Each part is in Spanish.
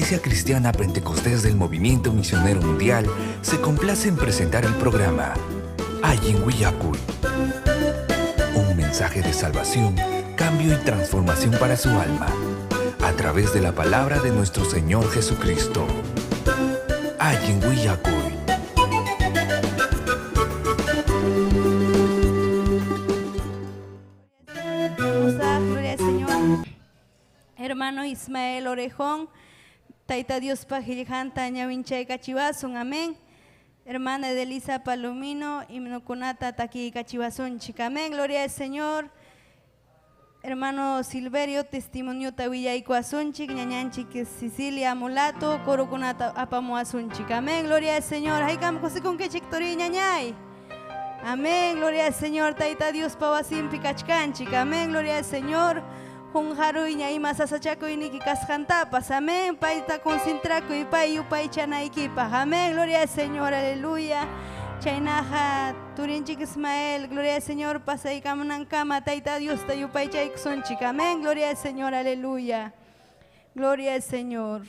Iglesia Cristiana Pentecostés del Movimiento Misionero Mundial se complace en presentar el programa Ayin Willacuy. Un mensaje de salvación, cambio y transformación para su alma, a través de la palabra de nuestro Señor Jesucristo. Ayin Willacuy. Gloria al Señor. Hermano Ismael Orejón, Taita Dios Pajilhanta Ñawinchay Cachivasun, amén. Hermana Edelisa Palomino, Himnokunata Taki Cachivasun, chica, amén. Gloria al Señor. Hermano Silverio, testimonio Tawillaiko Asunchik, Ñañanchik Sicilia Mulato, Corokunata Apamo Asunchik, amén. Gloria al Señor. Haikam Cosikun Kechiktori Ñañay. Amén, gloria al Señor. Taita Dios Pawasim Pikachkanchik, amén. Gloria al Señor. Junjaru y ñaima sasachaco y niki kasjantapas, amén. Paita concentraco y pay upay chanaikipas, amén. Gloria al Señor, aleluya. Chainaja Turinchik Ismael, gloria al Señor. Pasay kamunankama, Taita Dios tayupay chaiksunchik, amén. Gloria al Señor, aleluya. Gloria al Señor,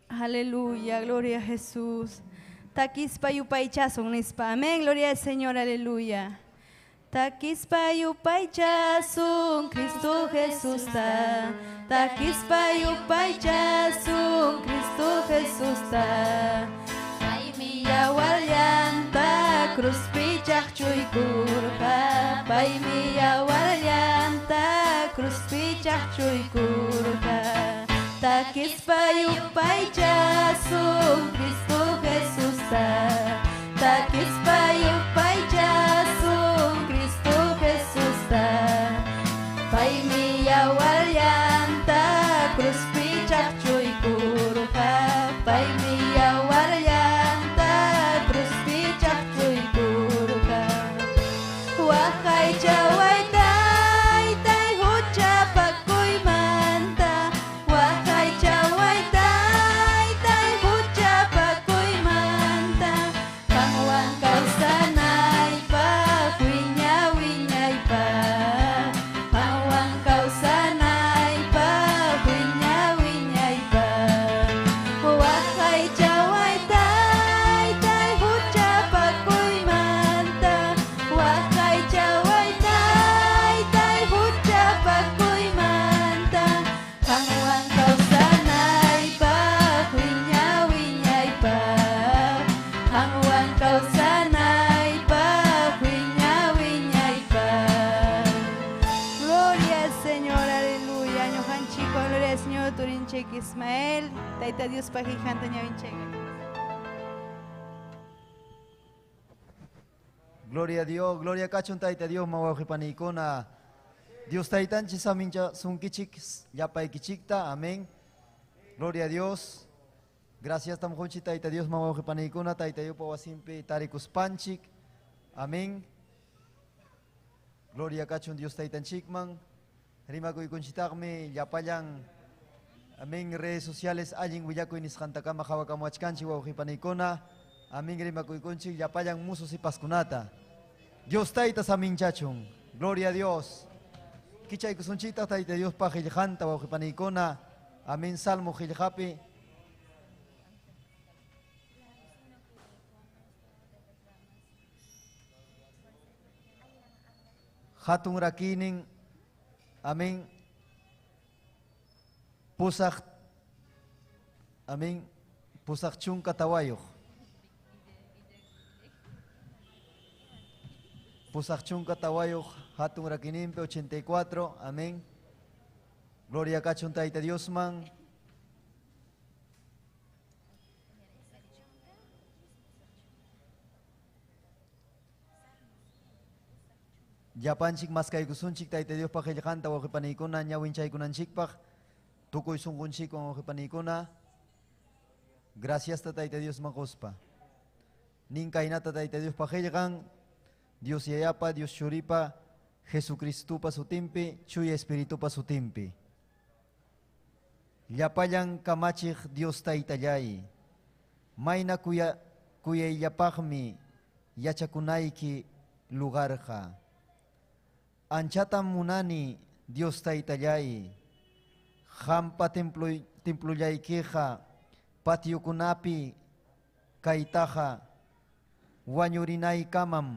aleluya, gloria a Jesús. Takispa yupaychason nispa, amén. Gloria al Señor, aleluya. Takispa yupaychason, Cristo Jesús ta. Takispa yupaychason, Cristo Jesús ta. Ay mi yawalyanta, cruz pichak chuykurka. Ay mi yawalyanta, cruz pichak chuykurka. Takispa yupaychason, Cristo Jesús ta. Takispa yupaychason, Cristo Jesús ta. Pay mi yawalyanta, cruz pichak chuykurka. Pay mi yawalyanta, cruz pichak chuykurka. Wakay chaway tay tay hucha pakoy manta. Wakay chaway tay tay hucha pakoy manta. Pangwang kausanay pa, winya winyay pa. Pangwang kausanay pa, winya winyay pa. Wakay chaway tay tay hucha pakoy manta. Wakay chaway tay tay hucha pakoy manta. Pangwang kausanay pa, winya winyay pa. Pangwang kausanay pa, winya winyay pa. Gloria al Señor, aleluya. Ñojan chico, gloria al Señor, Turinchek Ismael. Taita Dios Pajijanta Ñavinchek. Gloria a Dios, gloria a Cachon Taita Dios, Mawajipanicona. Dios Taitanchi Samincha Sunkichik, Yapaikichikta, amén. Gloria a Dios. Gracias Tamjonchi Taita Dios, Mawajipanicona, Taita Dios Pawasimpi, Tarikus Panchik, amén. Gloria a Cachon Dios Taitanchikman. Rimaco y Conchitakme, Yapayan, amén. Redes sociales, Ayin Willaco y Nishantakama, Hawakamuachkanchi, Wawajipanicona, amén. Rimaco y Conchik, Yapayan Musos y Pascunata. Dios Taita Saminchachun, gloria a Dios. Kichay Kusunchita, Taita Dios Pajilhanta, Wawajipanicona, amén. Salmo Giljapi. Hatun rakinin, amén. Pusak, amén. Pusak chun katawayo. Pusak chun katawayo, hatun rakinin, 84, amén. Gloria a Cachun Taita Dios man. Yapanchik maskay kusunchik Taita Dios pajilhanta wajipanikuna ñawinchaykunanchikpaj tukuy sunqunchik wajipanikuna. Gracias Taita Dios maquspa. Ninkaynata Taita Dios pajilhan, Dios yayapa, Dios churipa, Jesucristupa sutimpi, chuya espiritupa sutimpi. Llapayan kamachik Dios Taitallay. Mayna kuyayllapaqmi yachakunayki lugarqa. Anchatam munani Dios Taitallay. hampa temployaykiqa patiukunapi kaytaqa wañurinaykamam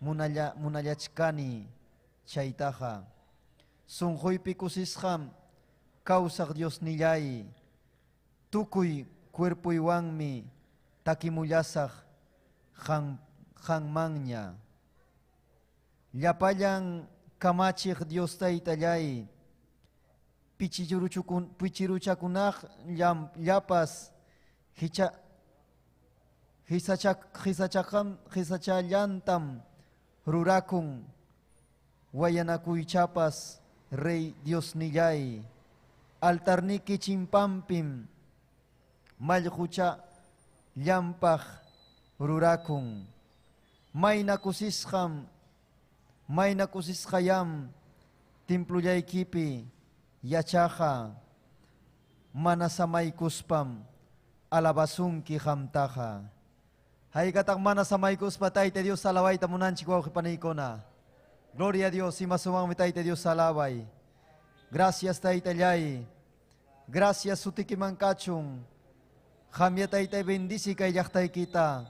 munallachkani chaytaqa sunquypi kusisqam kawsaq Dios nillay tukuy cuerpuywanmi takimullasaq hanmanña llapallan kamachiq Dios taytallay pichiruchakunaq llapas hisachallantam rurakun wayanakuychapas Rey Dios nillay altarniki chimpampim mallqucha llampaq rurakun mayna kusisqayam timplullaykipi yachaqa mana samaykuspam alabasunki hamtaqa haykataq mana samaykuspa Tayta Dios alawayta munanchik wawqipaniykuna gloria a Dios imasumanmi Tayta Dios alaway gracias Taytallay gracias sutikimankachun hamya Taytay bendisi kay llaqtaykita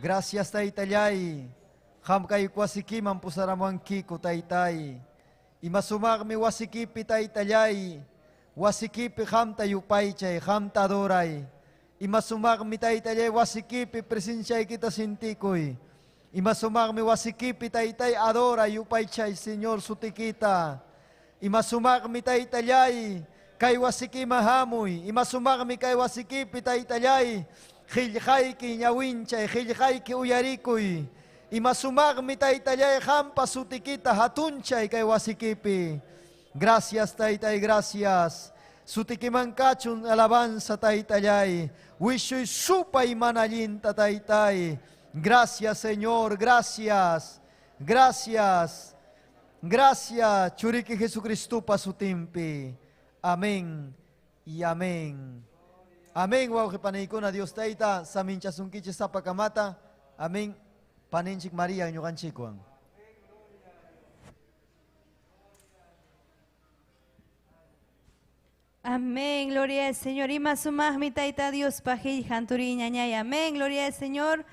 gracias Taytallay ham kay wasikiman pusaramuankiku Taytay imasumaqmi wasikipi Taytallay wasikipi hamta yupaychay hamta adoray imasumaqmi Taytallay wasikipi presensiaykita sintikuy imasumaqmi wasikipi Taytay adora yupaychay Señor sutikita imasumaqmi Taytallay kay wasikiman hamuy imasumaqmi kay wasikipi Taytallay qillqayki ñawinchay qillqayki uyarikuy imasumaqmi Taytallay hampa sutikita hatunchay kay wasikipi gracias Taytay gracias sutikimankachun alabanza Taytallay wishuy supay manallinta Taytay gracias Señor gracias gracias gracias churiki Jesucristupa sutimpi amén y amén amén wawqipaniykuna Dios Tayta saminchasunkichik sapakamata amén paninchik María ñuqanchikwan Amén, gloria al Señor. Ima sumahmi Tayta Dios pajil janturi ñañay. Amén, gloria al Señor.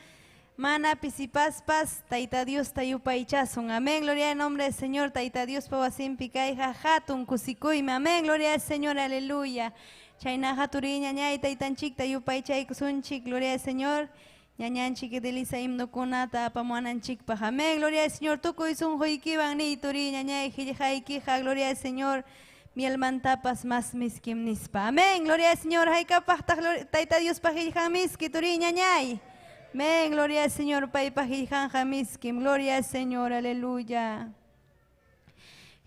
Mana pisipaspas, Tayta Dios tayupaychasun. Amén, gloria al nombre del Señor. Tayta Dios pawasim pikayja hatun kusikuyme. Amén, gloria al Señor, aleluya. Chayna jaturi ñañay taytanchik tayupaychay kusunchik. Gloria al Señor. Ñañanchik delisa himnukunata apamuananchik paja. Amén, gloria al Señor. Tukuy sunjuykiwan ni turi ñañay jiljaykija. Gloria al Señor. Mi almantapas más miskim nispa. Amén. Gloria al Señor. Haykapajta Tayta Dios pajiljan miski turi ñañay. Amén. Gloria al Señor. Pay pajiljan miskim. Gloria al Señor. Aleluya.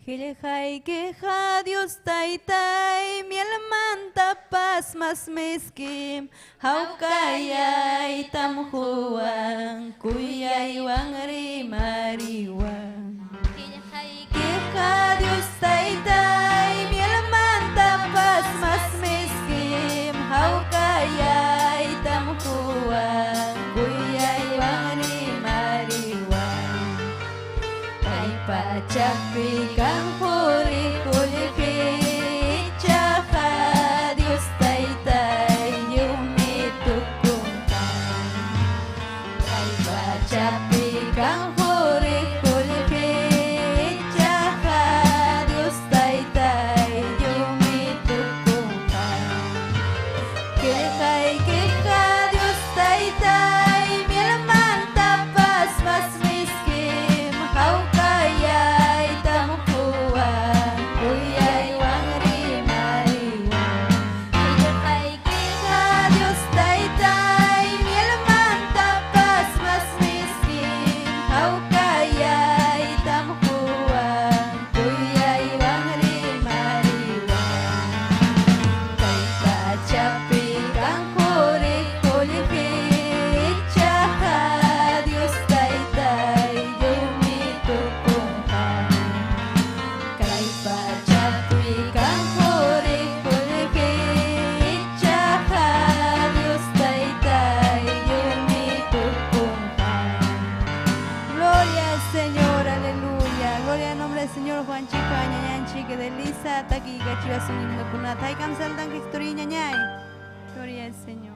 Hiljaykeja Dios Taytay. Mi almantapas más miskim. Haukayay tamjuan. Kuyay wangri mariwan. Hiljaykeja Dios Taytay. Mas miskim haukayay tamhuan kuyay wangri mariwan kay pachapi kang huri kulki chaha Dios Taytay yumitukung kay pachapi kang huri kulki chaha Dios Taytay How kunata kigachiwasun himno kunata hay kamsaldan historia ñañay. Gloria al Señor.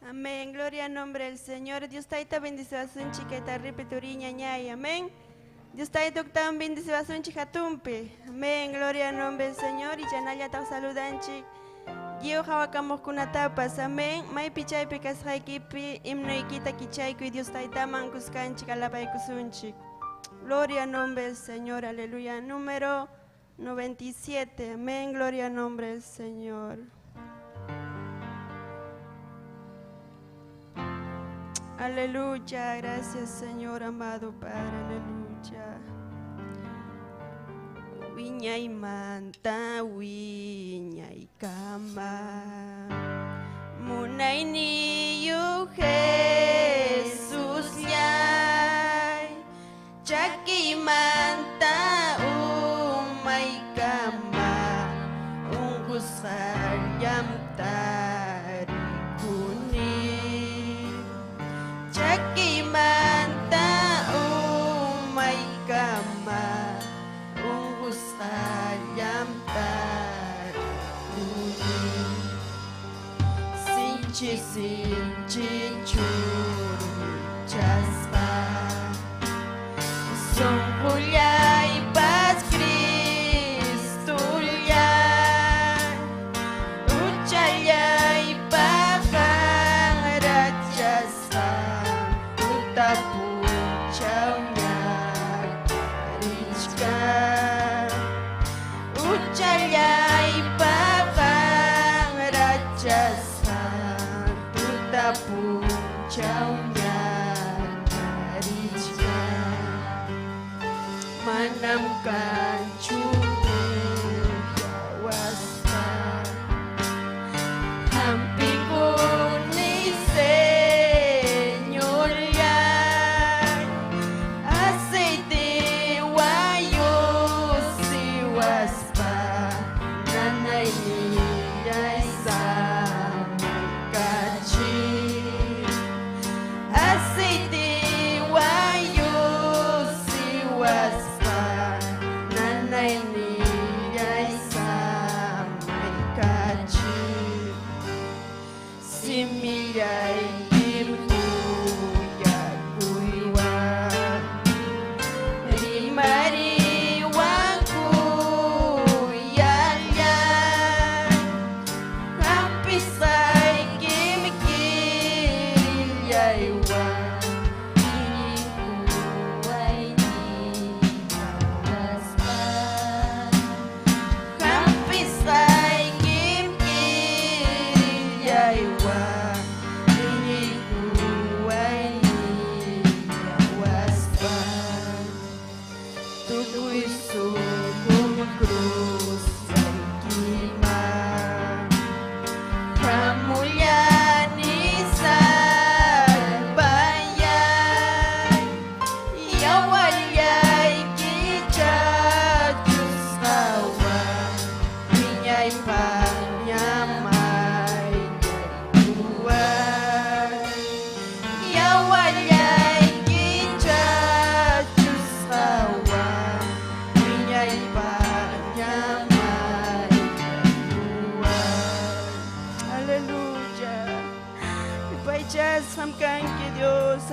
Amén, gloria al nombre del Señor. Dios taita bendición chiqueta repeturiña ñay. Amén. Dios taita octavo bendición chicatumpe. Amén, gloria al nombre del Señor. Y yanaya ta saludanchi. Yo hawakamos kunatapas. Amén. May pichay pecas haikipi himno ikita kichayku y Dios taita mankuskanchi kalapay kusunchi. Gloria al nombre del Señor. Aleluya. Número 97. Amén, gloria al nombre del Señor. Aleluya, gracias Señor amado Padre, aleluya. Wiña y manta, wiña y cama, munay niyo Jesús yay, chaki manta, umay cama, ungusar yamtari kunin. Chaki manta umay kama ungusayam taruni sinchi churi chaspa songulay pas Kristulay uchayay pakarachasa Tapuchau nyakarichka Uchayay papang rachasa Tapuchau nyakarichka Manamkan chubu yawasta Hampikun ni Señor aceite wayo siwaspa nanay niyay samakachi aceite wayo siwaspa nanay niyay samakachi simiyay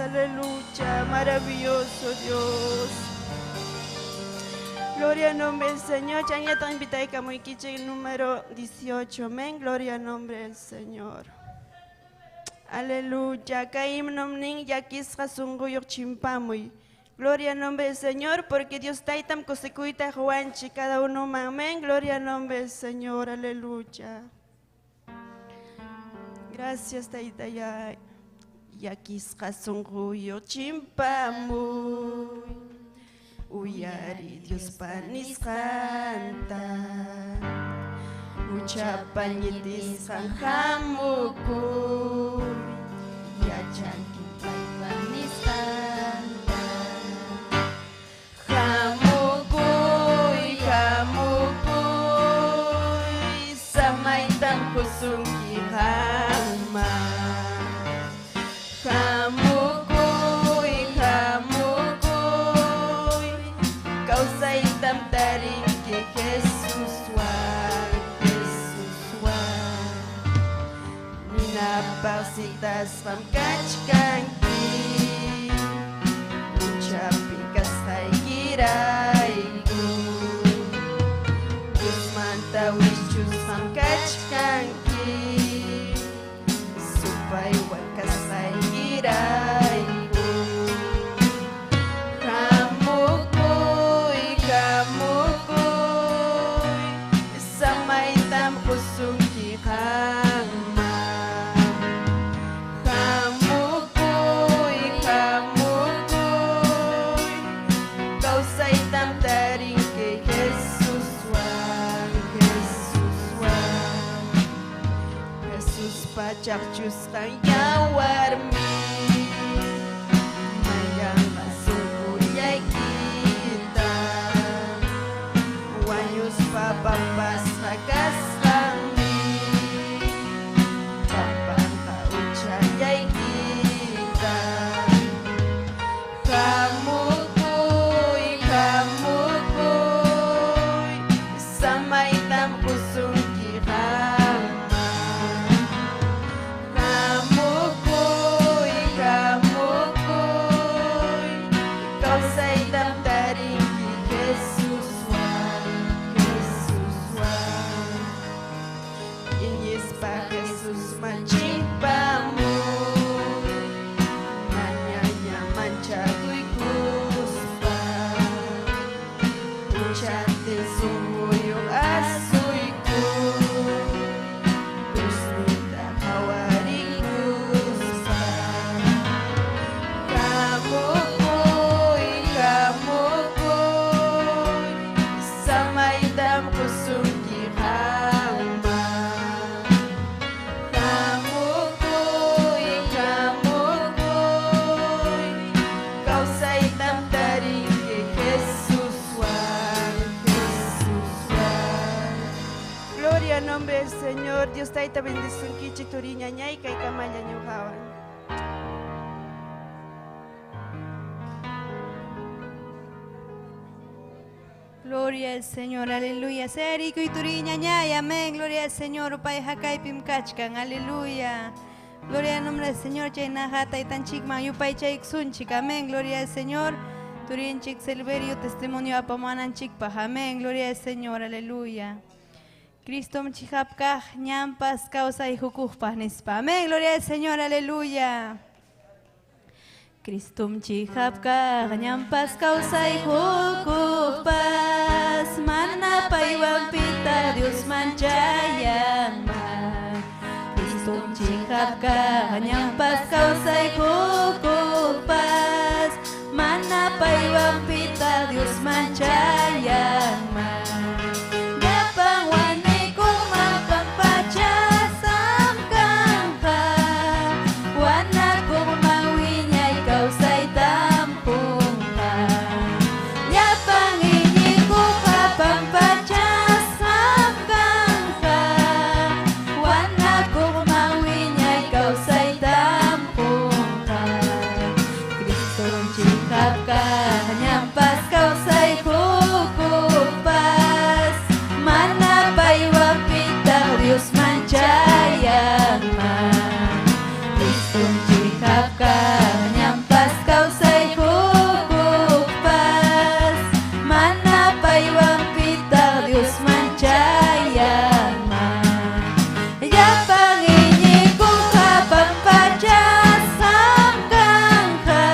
aleluya, maravilloso Dios. Gloria al nombre del Señor. Ya te invité a muy número 18. Amén. Gloria al nombre del Señor. Aleluya. Caim nomning yakis rasunguyo chimpamuy. Gloria al nombre del Señor, porque Dios taitam cosecuita juanchi cada uno. Amén. Gloria al nombre del Señor. Aleluya. Gracias, taitaya. Yakis rasunguyo chimpamuy. Uyari Dios panis canta, ucapan yitis hamukul, yacan kipai panis canta, hamukul, samay tam kusung kihama, hamukul. Napasitas pamkachkanki Uchapi kastay girayku Usmanta wichus pamkachkanki Supay wakastay girayku Kamukoy, kamukoy Samay tamkusong kikama Kamukoy, kamukoy Kausay tamtaring kay Jesus Wan, Jesus Wan Jesus pachakchus kanya warmi Mayang masunguyay kita Wanyus papampas magkasami Papangkautsayay kita Kamukoy, kamukoy Samay tamkusong kirama Kamukoy, kamukoy Ikaw sa'y damdaring ki Jesus Wan, Jesus Wan Inyis pa Jesus manchimpa mo Nanyanya manchagoy kuspa Uchate sumuyong asoy ko Kusnita kawaring kuspa Kamukoy, kamukoy Samay dam kusong kihama Kamukoy, kamukoy Kausay tamtaring kay Jesus Wan, Jesus Wan Gloria al nombre del Señor, Dios taita bendición kichik turiña ñay kay kamaya ñujawan Gloria al Señor, aleluya. Serico y turiña ñaya, amén. Gloria al Señor, upay hakay pimkachkan, aleluya. Gloria al nombre del Señor, chay najata y tan chikman, yupay chay xunchik, amén. Gloria al Señor, turin chik silverio, testimonio apamanan chikpa, amén. Gloria al Señor, aleluya. Cristo mchihapkaj, ñampas, causa y jukujpas, nispa, amén. Gloria al Señor, aleluya. Cristo mchihapkaj, ñampas, causa y jukujpas, mana paiwampita, Dios manchayama. Cristo mchihapkaj, ñampas, causa y jukujpas, mana paiwampita, Dios manchayama. Yapang wane kuma pampachasam kampa, wana kuma winyay kausay tampungka. Yapang ini kuma pampachasam kampa, wana kuma winyay kausay tampungka. Cristo chikapka nyampas kausay kukupas, mana paiwapita Dios manchayama. Cristo chikapka nyampas kausay kukupas, mana paiwapita Dios manchayama. Yapang ini kuka pampachasam kangka,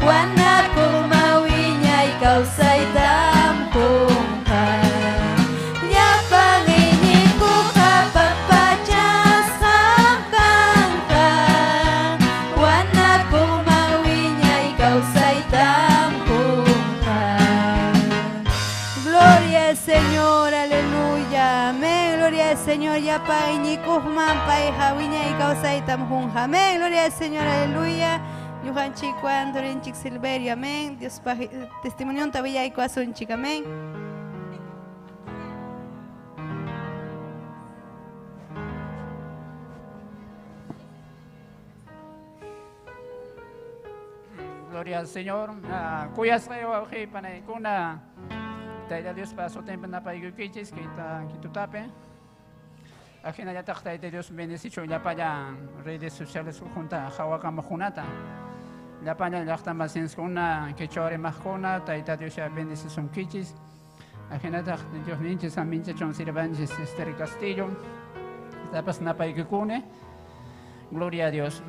wana kumawinyay kausay tampungka. Yapang ini kuka pampachasam kangka, wana kumawinyay kausay tampungka. Gloria al Señor, aleluya, amén. Gloria al Señor, yapang ini kuhman paihawinyay kausay tampungka, amén. Gloria al Señor, aleluya. Yuhan chikwan, dorin chik silverio, amén. Dios testimonio tabilla y coazón chik, amén. Gloria al Señor. Kuyas kayo okay panay kung na tayo Dios pa so tempo na paigukichis kita kitutape. Ajena ya taqta de Dios bendecicho ya para redes sociales junta hawaka majunata. La paña ya está más en una que chore majona, taita Dios ya bendición kichis. Ajena taqta Dios ninches a minche chon sirvanches Esther Castillo. Tapas napa ikune. Gloria a Dios.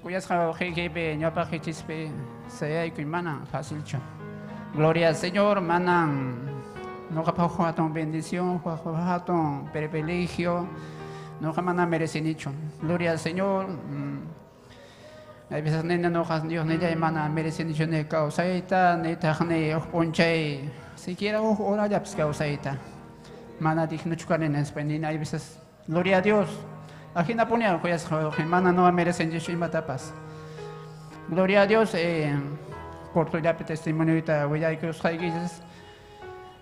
Cuyas hawake ñapa hichispe sea y mana fácil cho. Gloria al Señor, manan. No capaz de bendición, de privilegio, no jamás merece nicho. Gloria al Señor. A veces no Dios ni ya emana merece nicho ne causaita, ne tajne ponche. Siquiera ora ya pues causaita. Mana digno chucar en español. A veces gloria a Dios. Aquí no pone algo ya mana no merece nicho y matapas. Gloria a Dios. Por tu ya testimonio ahorita voy a que os traigas.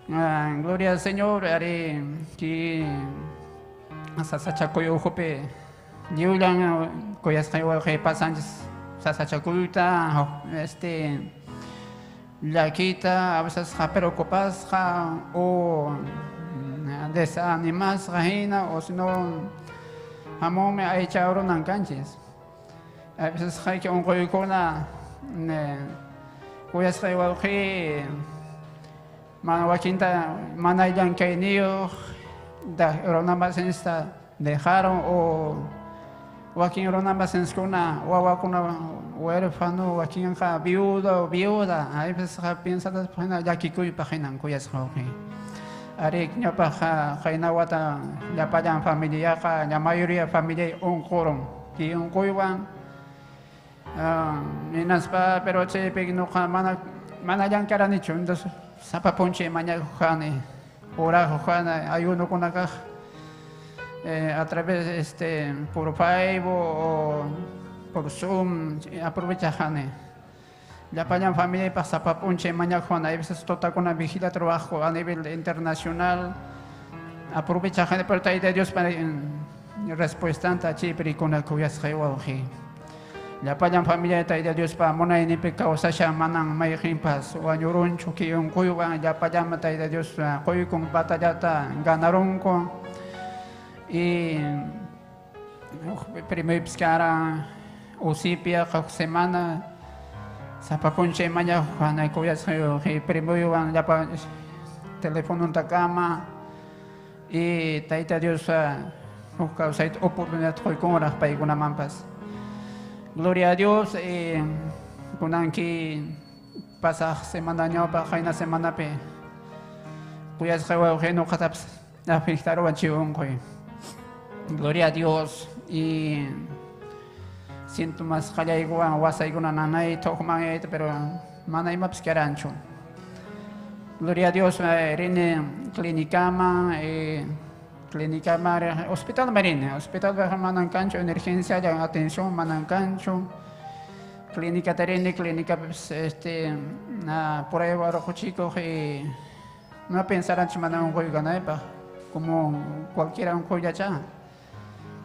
Gloria al Señor, haré que sasachacoyo jope, yulan, coyas caigo que pasan sasachacuita, la quita, a veces pero copas o desanimas reina o si no, jamón me ha echado unas canchas. A veces hay que un coyo con la coyas caigo que mana wakinta mana yang kainio da ronamba sensta dejaron o wakin ronamba senskuna wawakuna huérfano wakin ka viuda o viuda a veces piensa las páginas ya que cuy páginas cuyas hoje are ñapa jaina wata ya payan familia ka la mayoría familia un coron que un cuywan minaspa pero che pegno mana yang cara nicho entonces Sapa ponche mañana jane, ora jana, ayuno con acá a través por Five o por Zoom, aprovecha jane. La pañan familia pasa pa ponche mañana jana, a veces tota con la vigila trabajo a nivel internacional, aprovecha jane, pero ahí de Dios para respuesta anta chipri con la cuyas rewaji. La payan familia de Dios para mona ni pecado sasha manan may himpas o añorun chuki un cuiwan ya payan mata de Dios cuy con batallata ganaron con y primero piscara osipia semana sapapunche mañana cuando cuyas primero van ya pa teléfono en cama y taita Dios busca oportunidad hoy con las paigunas mampas. Gloria a Dios, con que pasa semana año para jaina semana pe, cuyas que no cataps afectar o anchión coy. Gloria a Dios y siento más jaya igual wasa igual nana y toco man pero mana y maps que arancho. Gloria a Dios, rene clínica hospital marina, hospital manan cancho, emergencia de atención manan cancho, clínica terrena, clínica por ahí rojo chico que no pensarán que manan un juego ganar como cualquiera un juego ya.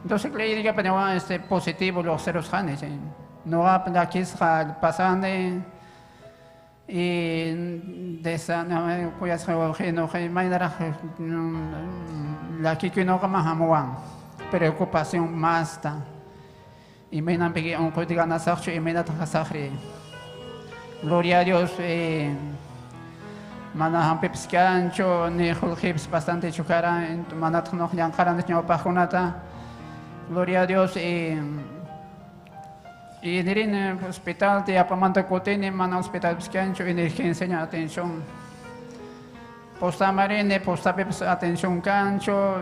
Entonces clínica para positivo los ceros janes, no va a que es pasando y de esa no cuyas no hay manera la que no como hamuan preocupación más ta y me han pedido un código na sacho y me da tasahri gloria a Dios mana han pepscancho ni hulhips bastante chukara mana no yang karan de pajonata gloria a Dios y en el hospital de Apamanta Cotene, man hospital psiquiátrico, emergencia de atención. Posta marine, posta atención cancho,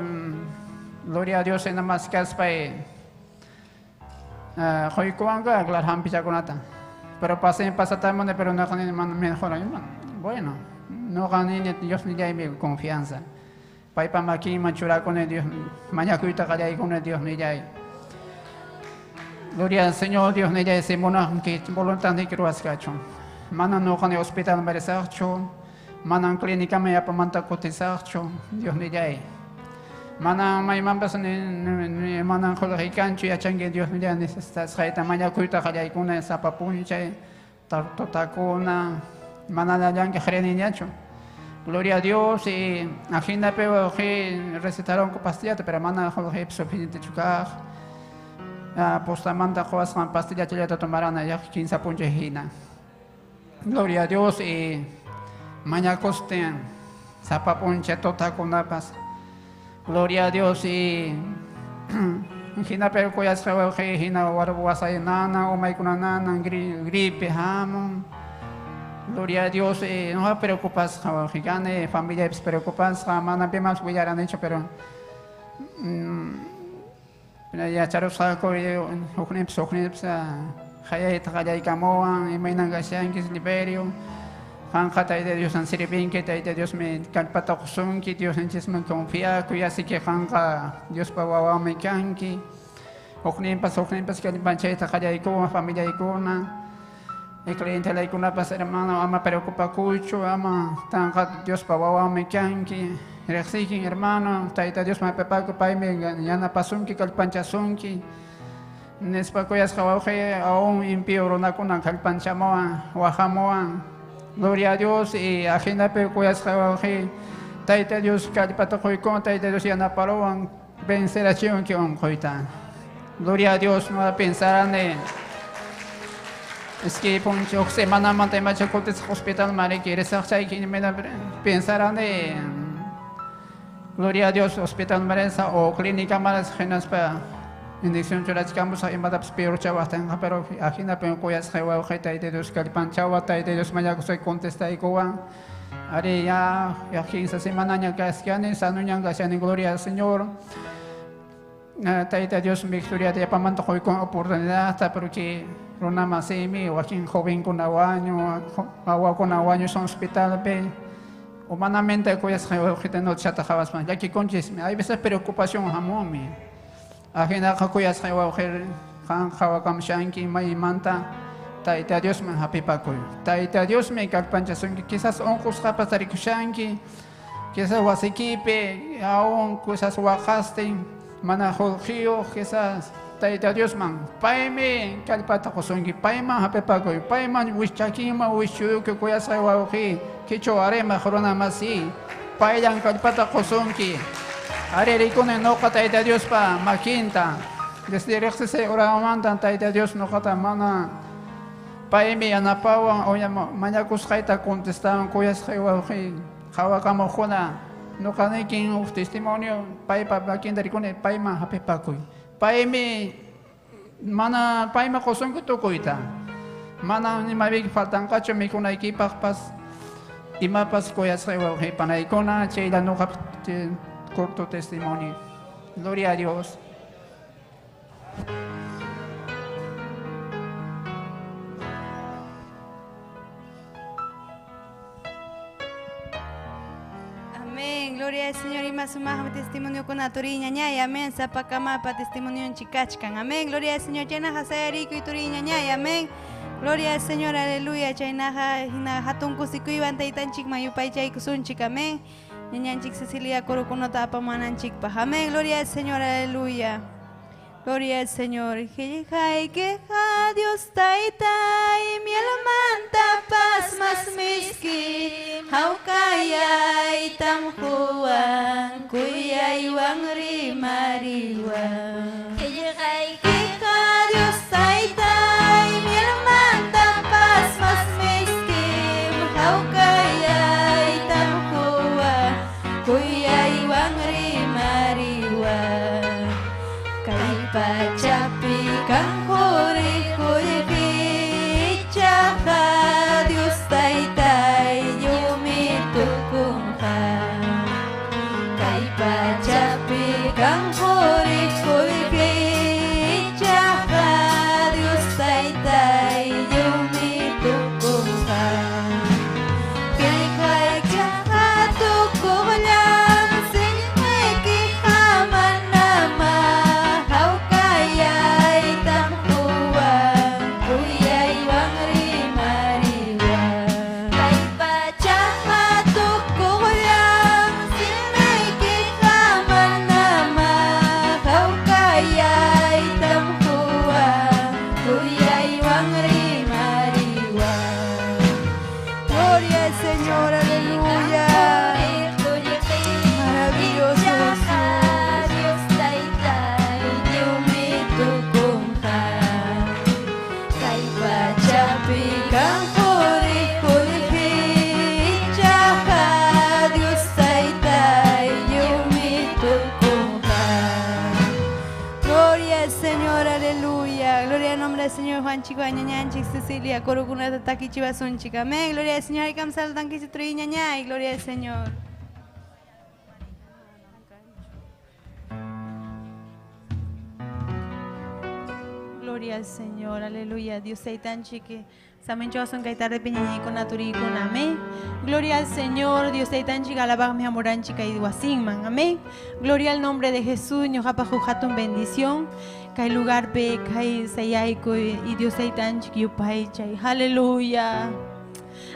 gloria a Dios en la más caspa. Hoy cuanga, claro, han pichado con ata. Pero pasé también, pero no gané mejor. Bueno, no gané Dios ni ya mi confianza. Paipa maki manchura con el Dios, mañana cuita callay con el Dios ni ya. Gloria al Señor, Dios ne ya se mona que voluntad de Croascacho. Manan no con el hospital Meresacho, manan clínica me apamanta cotizacho, Dios ne ya. Manan may mambas ne manan coloricancho y achangue Dios ne ya necesitas jaita mañana cuita callay con esa papunche, totacona, manan la yang que creen yacho. Gloria a Dios y agenda pero que recetaron con pastilla pero mana que suficiente chucar postamanta juas con pastilla ya tomarán ya 15 puntos hina. Gloria a Dios y mañana costen sapa ponche tota con napas. Gloria a Dios y hina pero coyas que hina warbuasa nana o mai kuna nana gripe hamon. Gloria a Dios, no me preocupas, gigante, familia se preocupas, mana más voy a hecho, pero ya charos saco y ojnips, jaya y camoa, y mainan gashan que es liberio, hanjata de Dios en sirvin que de Dios me calpata son que Dios en chisme confía, que así que hanja Dios para me canqui, ojnipas que le pancheta jaya y como familia y cona. El cliente la ikuna pas hermano ama preocupa cucho ama tanga Dios pawawa me kanki rexiki hermano taita Dios me pepa que pai me yana pasunki kalpanchasunki nespa koyas kawaje aún impio rona kuna kalpanchamoa wajamoa gloria a Dios y agenda pe koyas kawaje taita Dios kalpata koikon taita Dios yana paroan venceración que on koita gloria a Dios no pensarán en es que por semana mantém que acontece hospital mare que eres achai que me pensarán de gloria a Dios hospital maresa o clínica mares genas para indicación churachcamos a imbada pero chavatan pero agina pero coyas jewa ojeta de Dios calpan chavata de Dios maya que soy contesta y coa are ya 15 semana nya gaskiane sanunya gasiane gloria al Señor taita Dios mi victoria de pamanto hoy con oportunidad hasta porque Rona masemi o aquí joven con aguaño, agua con aguaño son hospital pe humanamente coyas que no chata javas man ya que conches hay veces preocupación hamomi agenda coyas que han jawa kam shanki mai manta taita Dios me happy paco taita Dios me calpancha son que quizás oncos capas tarik shanki quizás wasikipe aún cosas wajaste mana jolgio quizás taita Dios man paime kalpata kosongi paima hapepago paima wishchakima wishu que koya sawa oji que choarema corona masi pailan kalpata kosongi are rikone no taita Dios pa makinta desde rexese ora mandan taita Dios no kata mana paime anapawa oya mañakus jaita contestaban koya sawa oji jawa kamo jona no kanekin of testimonio paipa makinta rikone paima hapepago paime mana paima kosong ko tokoita mana ni mabig faltan kacho mi kuna ekipa pas ima pas koya sewa he panay kona cheila no kap corto testimonio gloria a Dios. Amén, gloria al Señor y más testimonio con la toriña ñaya, amén, zapacama para testimonio en chicachcan, amén, gloria al Señor, llena jasarico y toriña ñaya, amén, gloria al Señor, aleluya, chainaja, hatun kusiku iban taitan chik mayupay chay kusun chik, amén, ñañan chik Cecilia corocono tapa manan chik pa, amén, gloria al Señor, aleluya. Gloria al Señor. Jai queja Dios taitai mi almanta paz más miski haukayay tamhuan kuyay wang rimariwan. Jai queja Dios taitai mi almanta paz más miski haukayay tamhuan kuyay wang rimariwan. Pachapi kang huri bichaha Dios taitai yumi tukungha Kai pachapi kang huri bichaha Dios taitai yumi tukungha Kai kai jaha tukunglan sinmeki haman nama Gloria al Señor, aleluya. Gloria al nombre del Señor Juan Chico, Ñañanchik, Cecilia, Corocuna, Tataki, Chivazun, Chica. Amén. Gloria al Señor, Ikamsal, Tanki, Chitri, Ñañay. Gloria al Señor. Gloria al Señor, aleluya. Dios sei tan chique. Samen yo son kaitar de peña con naturi con amén. Gloria al Señor, Dios sei tan chique, alabamos mi amoran chica y man, amén. Gloria al nombre de Jesús, ñu japa jujatun bendición. Kai lugar pe kai sayaiko y Dios sei tan chique yupai chay. Aleluya.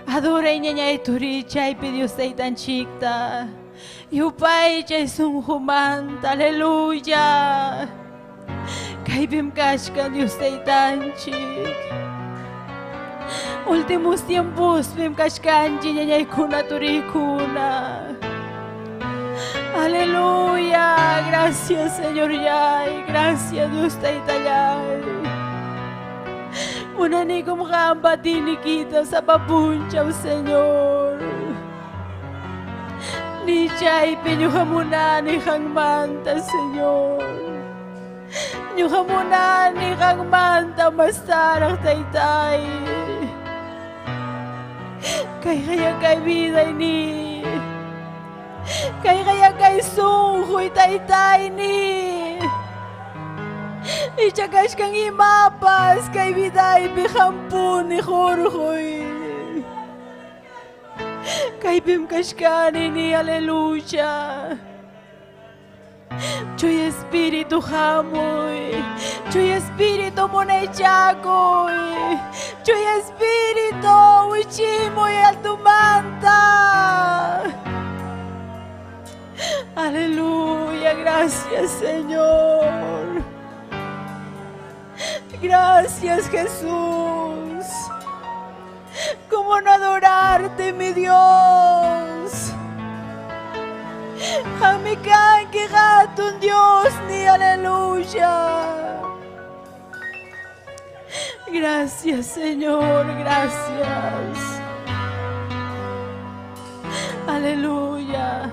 Adora y ñaña y turi chay pe Dios sei tan chicta. Yupai chay sun humanta, aleluya. Kay bim kashka Dios sei tan chik. Últimos tiempos bim kashkan ñañay kuna turikuna. Aleluya, gracias Señor Yay, gracias Dios Taitayay. Una ni como gamba tiniquita sa papuncha, Señor. Ni chay peñuhamuna ni hangmanta, Señor. Nyuhamuna ni hangmanta mastarang Taytay. Kaya kay vida ini. Kaya kay suhoy Taytay ni. Ichakash kang imapas kay viday bihampun ni Jorge. Kay bimkashkani ni aleluya. Chuy espíritu jamoy, chuy espíritu monechacoy, chuy espíritu huichimoy altumanta. Aleluya, gracias Señor. Gracias Jesús. ¿Cómo no adorarte, mi Dios? Amikan que gatun Dios ni aleluya. Gracias Señor, gracias. Aleluya.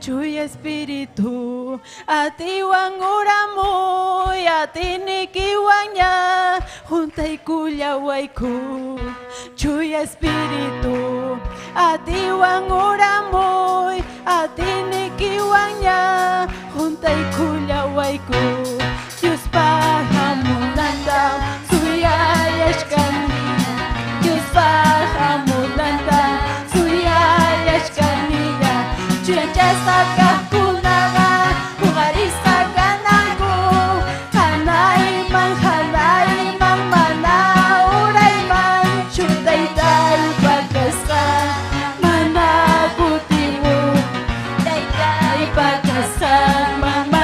Chuy espíritu, a ti wang uramoy, a ti nikiwanya, junta y cuya waiku. Chuy espíritu, a ti wang uramoy, a ti nikiwanya, junta y cuya waiku. Dios pahamudanda, suya yashkaniya. Dios pahamudanda, suya yashkaniya. Chuyanchasta kakunaga, kugarista ganago, hanay man mana, uray man, chutaytay pagkasa, mana kutiwo, taytay pagkasa, mana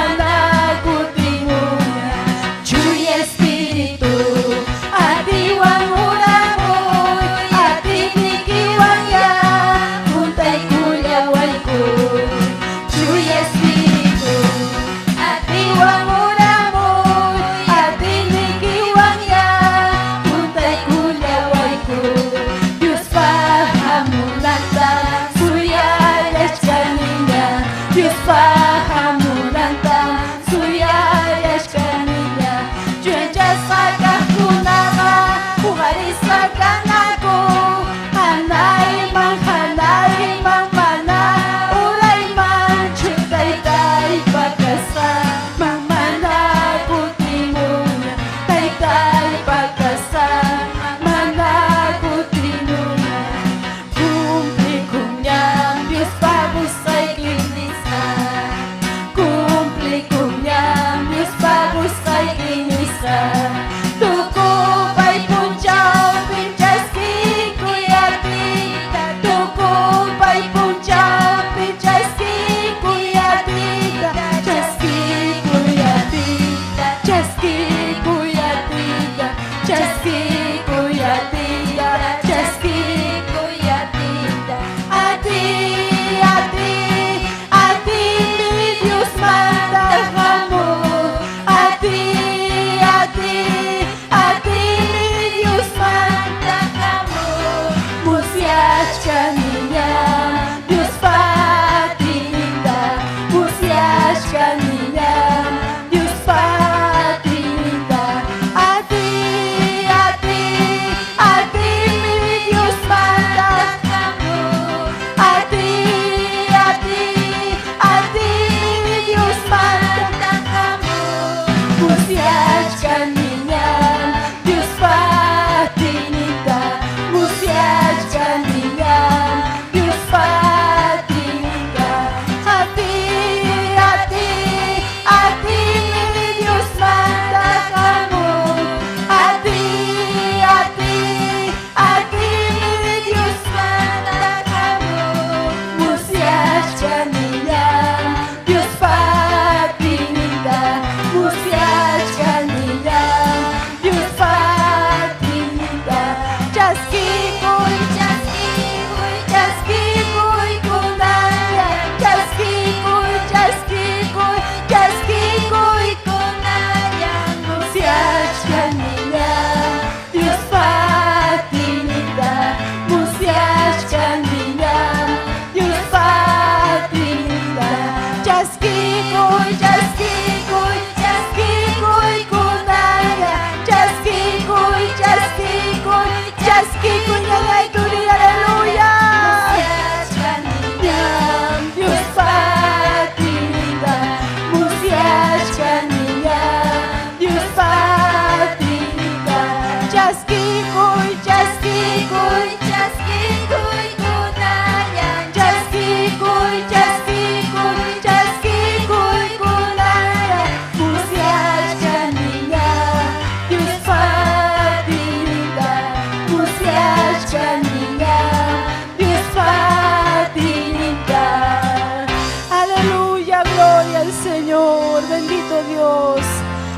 Dios.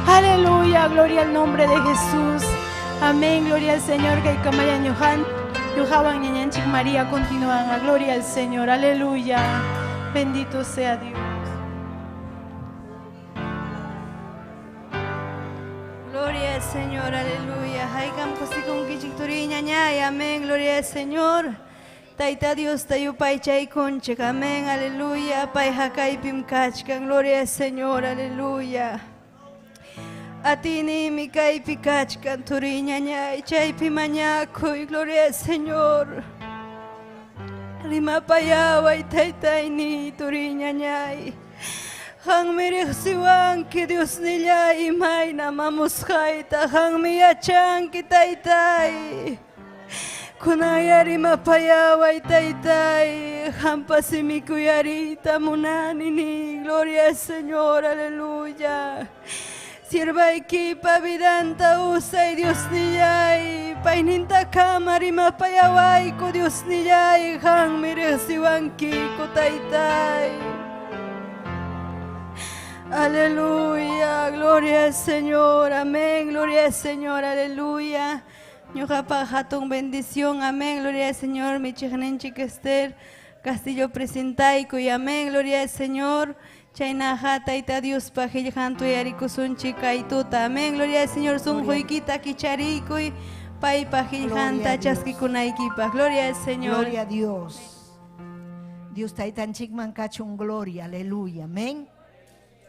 Aleluya, gloria al nombre de Jesús. Amén, gloria al Señor. Que Kamaya Yohaban Ñañanchik María continúan. Gloria al Señor, aleluya. Bendito sea Dios. Gloria al Señor, aleluya. Haikam kosikun kichiktori ñañay, amén, gloria al Señor. Taita Dios tayo pay chay conchek, amén, aleluya. Pay hakay pim kachkan, gloria al Señor, aleluya. Atini mi kay pikachkan turi ñañay, chay pimañakoy, gloria al Señor. Rima payaway taytay ni turi ñañay. Hang mirixsiwan ki Dios nillay may namamusqayta hang miyachan ki taytay kunayari mapayaway taytay hampasimi kuyarita munanini gloria al Señor aleluya sirvayki pavidanta usay Dios nillay payninta kamari mapayaway ko Dios nillay hang mirixsiwan ki ko taytay. Aleluya, gloria al Señor, amén, gloria al Señor, aleluya. Ñuqapa hatun bendición, amén, gloria al Señor. Mi chiqninchik Esther Castillo presentayku, amén, gloria al Señor. Chaynaja tayta Dios pa qillqan tuyarikusunchik kaytuta, amén, gloria al Señor. Sunquykita kichariykuy paypa qillqanta chaskikunaykipaq, gloria al Señor. Gloria a Dios. Dios taytanchikman kachun gloria, aleluya, amén.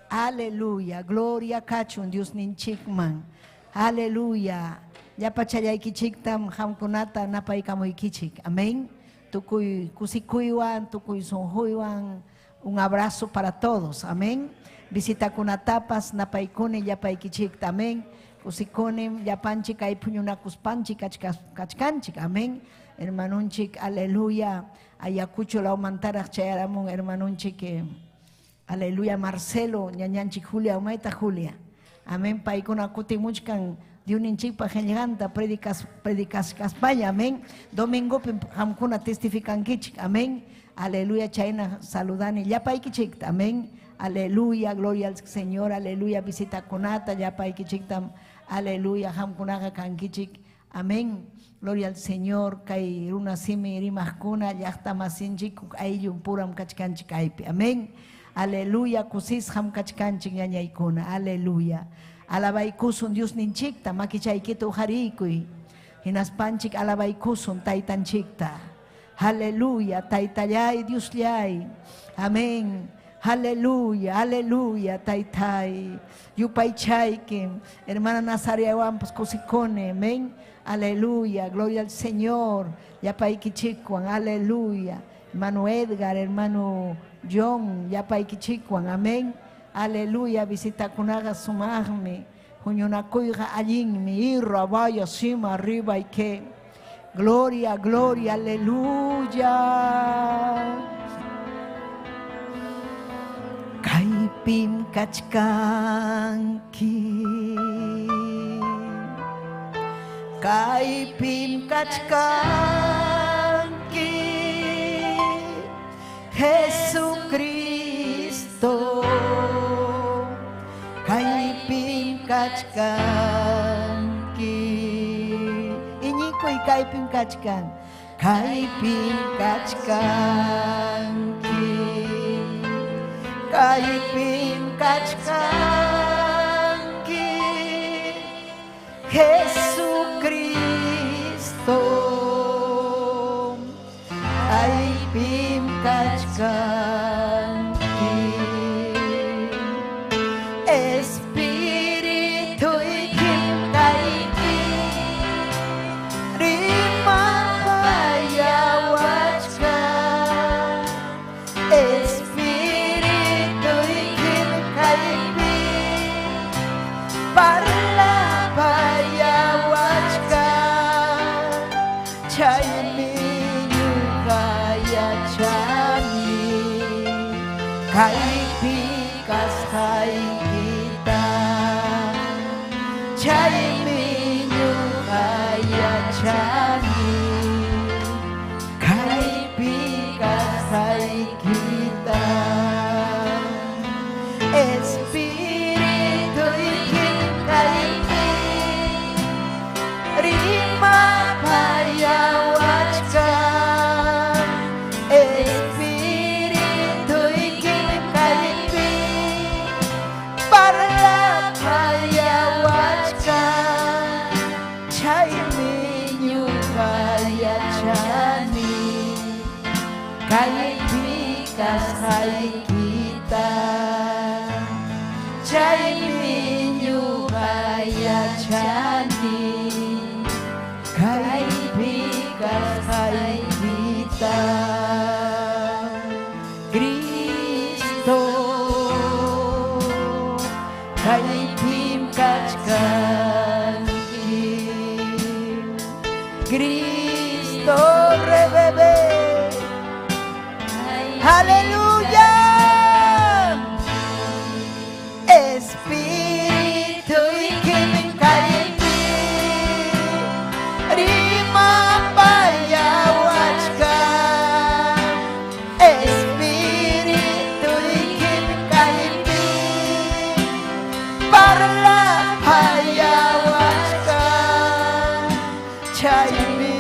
Aleluya, gloria kachun Dios ninchikman. Aleluya. Ya pachayaykichiktam hamkunata napaykamuykichik. Amén. Tukuy kusikuywan, tukuy sonjuywan. Un abrazo para todos. Amén. Visita kunatapas napaykuni yapaykichik. Amén. Kusikonim yapanchik ay puñunakuspanchik kachkanchik. Amén. Hermanunchik, aleluya. Ayacucho la omantarach chayaramun hermanunchik. Aleluya, Marcelo, ñañanchik Julia, umaita Julia. Amén, paikuna kutimuchkan diuninchik pa lleganta predicas España, amén. Domingo hamkuna testifican kichik, amén. Aleluya, chaina saludani, ya paikichik, amén. Aleluya, gloria al Señor, aleluya, visita kunata, ya paikichik tam, aleluya, hamkunaga kankichik, amén. Gloria al Señor, kai runa simi rimaskuna, yahta masinchik, ayun puram kachkanchik aipi, amén. Aleluya, kusis ham kachkanchik ñañaykuna, aleluya. Alabaykusun Dios ninchikta, makichaykita ujarikuy. Hinaspanchik alabaykusun taytanchikta. Aleluya, taytallay Dios llay. Amén. Aleluya, aleluya, taytay. Yupaychaykim, hermana Nazaria Wampas kusikone, amén. Aleluya, gloria al Señor. Yapaykichikwan, aleluya. Hermano Edgar, hermano John, yapaykichikwan, amén. Aleluya, visita kunaga sumagme, juñonakuyga allinmi, irra, vaya, cima, arriba y que. Gloria, gloria, aleluya. Kaipim kachkanki. Kaipim kachkanki. Jesucristo, kaipim kachkanki, iñikoy kaipim kachkan, kaipim kachkanki, kaipim kachkanki, Jesucristo, kaipim kachkanki, Espiritu ikim kaiki, rimapaya wachkan, Espiritu ikim kaiki, parlapaya wachkan, chaymi kaipikas haikita chayminyu hayachani kaipikas haikita Espiritu haykita chaymi ñuqayachani kaypikas haykita Cristo kaypim kachkanki Cristo rebebe aleluya Espíritu ikimin kaypi rima payawachkan Espíritu ikimin kaypi parla payawachkan chaymi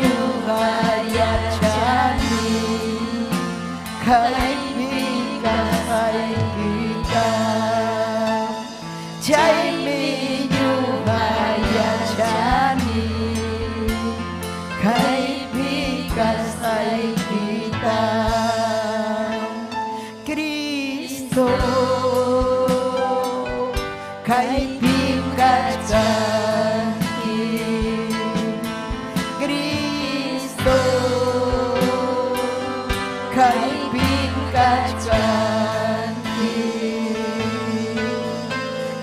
ñuqayachani kaypi haykita chaymi ñuqayachani kaypi haykita Cristo kaypi kachkanki Cristo kaypi kachkanki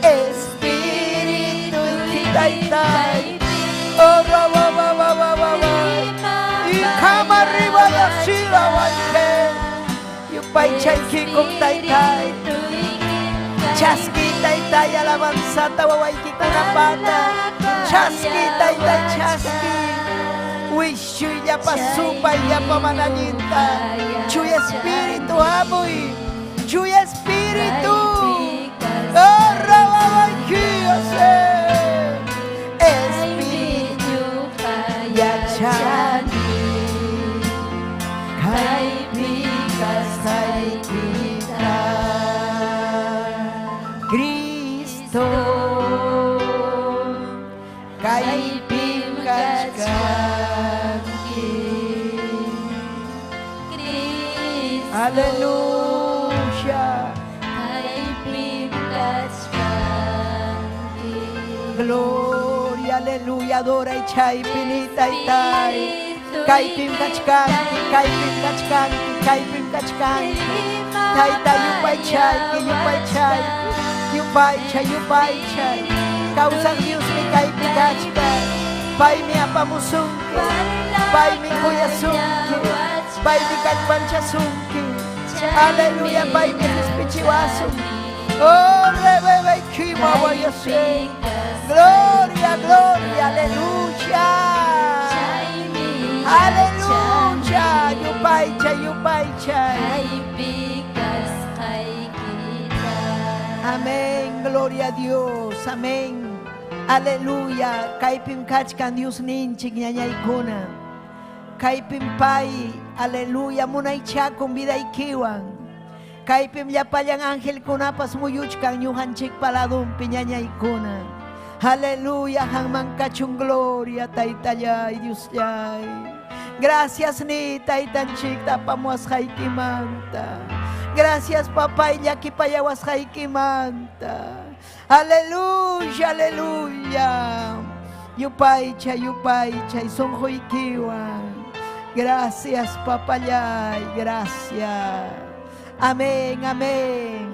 Espíritu Taytay oh wa wa wa wa wa wa wa y kama arriba y así la guayé yupay chayki kung Taytay Chaski Taytay alabanzata wawayki kunapata Chaski Taytay chaski Wishu yapasupa yapamanallinta Chuy Espíritu amuy Chuy Espíritu Oh rawawayki ose Espíritu yachani Kaypikas haykita Cristo kaypim kachkanki Aleluya Gloria, aleluya, adora y chaypinita y tay Kaypim kachkanki, kaypim kachkanki, kaypim kachkanki Tayta yupay chayki, yupay chayki Yupay chay Kausan Dios mi kaypi kachkan Pay mi apamusunki Pay mi kuyasunki Pay mi kalpanchasunki Aleluya, pay mi respichiwasunki Oh, rebebe kima wayase Gloria, gloria, aleluya Aleluya Yupay chay Amén, gloria a Dios, amén. Aleluya, kaypim kachkan Dios ninchik ñañaykuna. Kaypim pay, aleluya, munaychakun vidaykiwan. Kaypim llapayan ángel kunapas muyuchkan ñujanchik paladumpi ñañaykuna. Aleluya, hanman kachun gloria, taytallay, Dios yay. Gracias ni taytanchik tapamuas haykimanta. Gracias papá y yaki payawas haykimanta. Aleluya, aleluya. Yupaycha, sonjoykiwan. Gracias papayay, gracias. Amén, amén.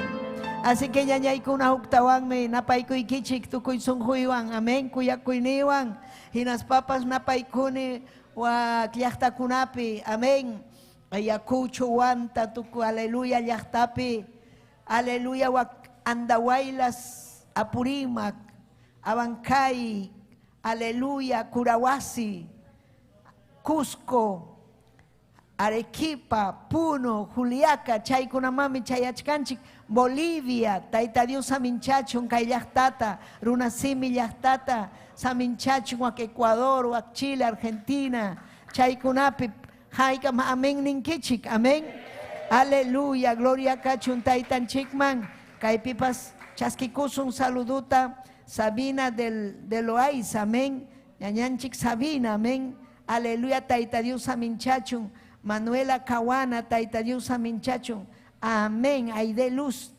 Así que ñañaykuna huktawanmi napaykuykicik tukuy sonjoywan. Amén, kuyakuyniwan. Hinas papas napaykuni wa llaqtakunapi. Amén. Ayacucho wanta tuku aleluya llaqtapi. Aleluya wa andawailas Apurimac, Abancay, aleluya, Curahuasi, Cusco, Arequipa, Puno, Juliaca, Chaykunamami, Chayachkanchik, Bolivia, Taita Dios Saminchachun, Kayllahtata, Runasimi Llahtata, Saminchachun, Wak Ecuador, Wak Chile, Argentina, Chaykunapi, Haikam, amén, Ninkichik, amén. Aleluya, gloria Kachun, Taitan Chikman, Kaipipas, Chaskikusun, saluduta, Sabina de Loaiza, amén. Ñañanchik Sabina, amén. Aleluya, Taita Dios Saminchachun, Manuela Caguana, Taita Dios Aminchachun. Amén. Aide Luz,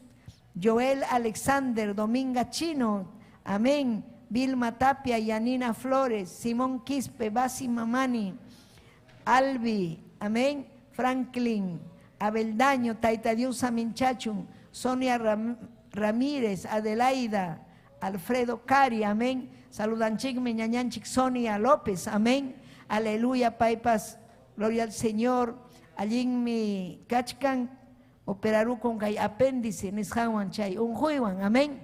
Joel Alexander, Dominga Chino. Amén. Vilma Tapia, Yanina Flores, Simón Quispe, Basi Mamani, Albi, amén. Franklin, Abeldaño, Taita Dios Aminchachun, Sonia Ramírez, Adelaida, Alfredo Cari, amén. Saludan chicme, ñañanchic Sonia López, amén. Aleluya, paipas, gloria al Señor. Allí en mi cachcan, operaru con kay apéndice, nishawan chay, un juiwan, amén.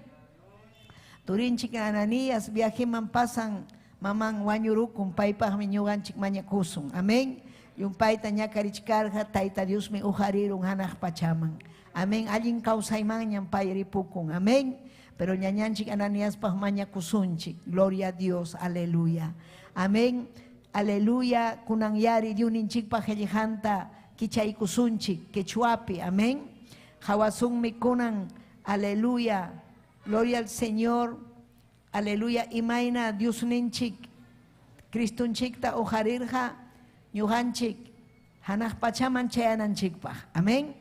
Turinchik Ananías, viajeman pasan, mamang wanyurukun, paipas miñuganchik mañakusun, amén. Yung paita ñakarichkarja, taita Dios me ujarirun hanaj pachaman, amén. Allin kausayman ñan payripukun, amén. Pero ñañanchik Ananías pah mañakusunchik, gloria a Dios, aleluya, amén. Aleluya, kunang yari diuninchik pa hejanta kichay kusunchik, quechuapi, amén. Hawasun mi kunang, aleluya, gloria al Señor, aleluya. Imaina Dios ninchik, Kristunchik ta ojarirja, ñuhanchik, hanaj pachaman chayananchik pa, amén.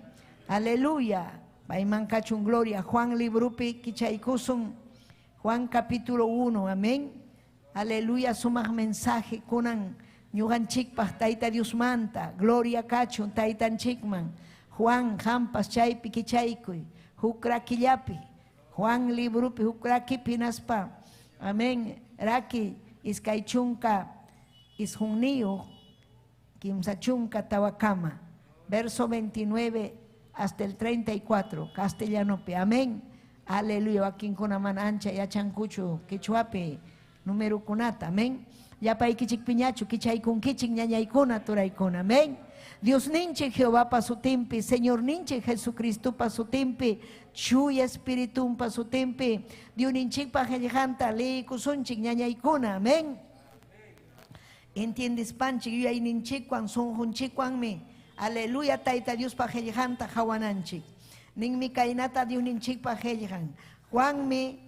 Aleluya, baiman kachun gloria. Juan librupi kichay kusun, Juan capítulo 1, amén. Aleluya, sumag mensaje kunan ñuganchik pa taita Dios manta, gloria kachun taitan chikman. Juan hampas chaypi kichaykuy, hukrakillapi. Juan librupi hukraki pinaspa, amén. Raki iskaychunka ishunniyo, kimsachunka tawakama. Verso 29 hasta el 34, castellanope, amén. Aleluya, aquí con man ancha ya chancucho, quechuape. Número kunata, amén. Ya pa ikichik piñacho, kichay kun kichik ñañaykuna turaykuna, amén. Dios ninche Jehová pa su tempe, Señor ninche Jesucristo pa su tempe, chuya espíritu pa su tempe, Dios ninchik pa jejanta, le kusunchik ñañaykuna, amén. ¿Entiendes, panchik? Yo ahí ninchik kwan son junchik kwan me, aleluya, taita Dios pa jejanta, jawananchik. Ning mi kainata Dios ninchik pa jejan, Juan me,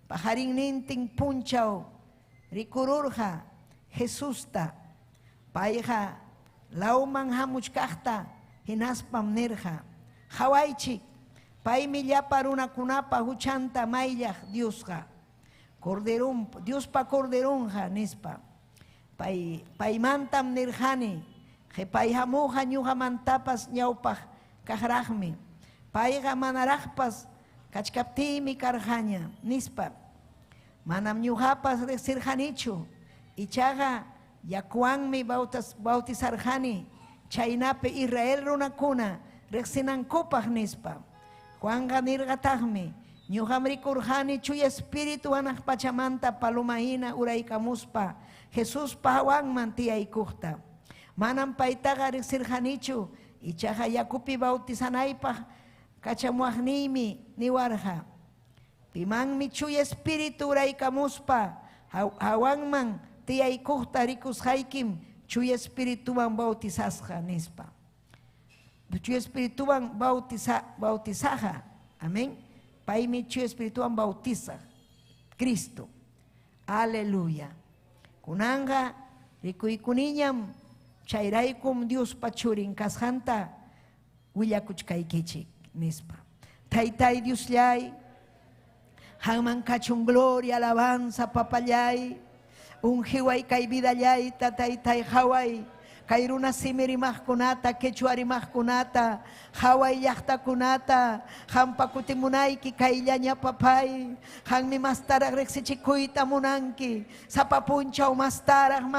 pajarin ninting punchao, rikururja, Jesusta, paija, lauman hamuchkachta, hinaspam nerja, hawaichik, pai millaparuna kunapa huchanta maillaj Diosja, corderón, Dios pa corderonja nispa, pai mantam nerjane, je pai hamuja ñuja mantapas ñaupaj kajarajme, paiga manarajpas, kachkaptimi karjaña, nispa. Manam ñujapas resirjanichu, ichaga yakuanmi bautizarjani, chaynape Israel runakuna, rexinankupaj nispa. Juan ganirgatajme, ñujamrikurjani chuy espíritu anaj pachamanta palomahina uraykamuspa, Jesús pahawanman tiyaykujta. Manam paitaga resirjanichu, ichaga yakupi bautizanaypaj, kachamuajnimi niwarja. Piman mi chuy espíritu uraykamuspa, hawanman tiyaykujta rikus haikim, chuy espirituwan bautizasja nispa. Chuy espirituwan bautizaja, amén. Pai mi chuy espirituwan bautiza, Cristo. Aleluya. Kunanga rikuykuniñam chayraykum Dios pachurin kasjanta willakuchkaykichik nispa. Taytay Dios llay, Hanman kachun gloria, alabanza, papayay, unjiway kay vida llay, tataytay haway, kayruna simiri mahkunata, quechuari mahkunata, haway yachta kunata, hampakutimunayki kayllaña papay, hanmi mastarag rexichikuyta munanki, sapapunchaw mastarag,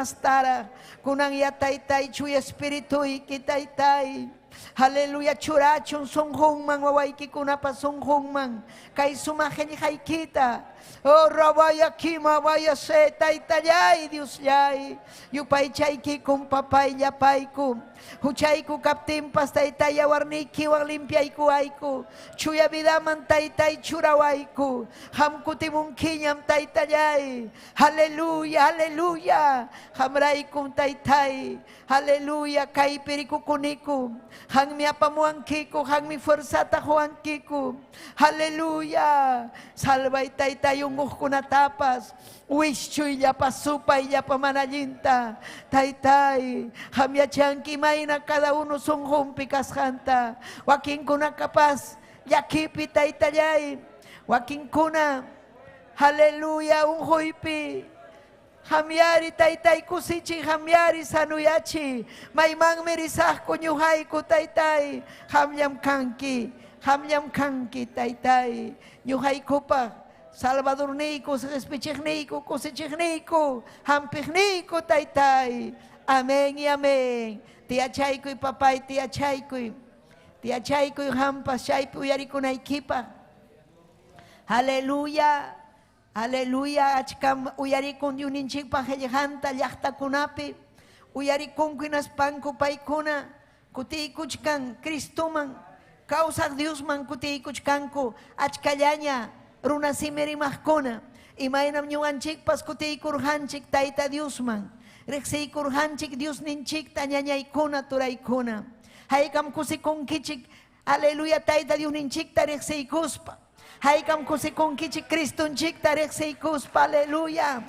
kunang yataytay chuy espirituy kitaytay. Aleluya, churachon son hongman, wawaiki kunapa son hongman, kay sumajeni haikita. Oh, rabaya kima, vaya se, taitayay, Dios yay. Yupay chayki kum papay yapayku. Huchayku kaptimpas taitaya warniki wang limpiayku ayku. Chuya vidaman taitay churawayku. Hamkutimun kinyam taitayay. Aleluya, aleluya. Hamraykum taitay. Aleluya, kay pirikukuniku. Hang mi apamuangkiku, hang mi fuerzata huangkiku. Aleluya. Salvay taitay yungukuna tapas wischuy llapa supay llapa manallinta taytay hamyachanki mayna cada uno sunqunpi kasqanta wakinkuna capaz llakipi taytallay wakinkuna haleluya unquypi hamyari taytay kusichi hamyari sanuyachi maymanmi risaqku ñuqayku taytay hamllam kanki taytay ñuqaykupaq salvadorniyku respichiqniyku kusichiqniyku hampiqniyku taytay amén y amén tiyachaykuy papay tiyachaykuy hampas chaypi uyarikunaykipaq aleluya aleluya achkam uyarikun Diosninchikpaq qillqanta llaqtakunapi uyarikunku hinaspanku paykuna kutiykuchkan Cristoman kawsaq Diosman kutiykuchkanku achkallaña runa simi rimaqkuna imaynam ñuqanchikpas kutiykurqanchik Tayta Diosman riqsiykurqanchik Diosninchikta ñañaykuna turaykuna haykam kusikunkichik aleluya Tayta Diosninchikta riqsiykuspa haykam kusikunkichik Cristonchikta riqsiykuspa aleluya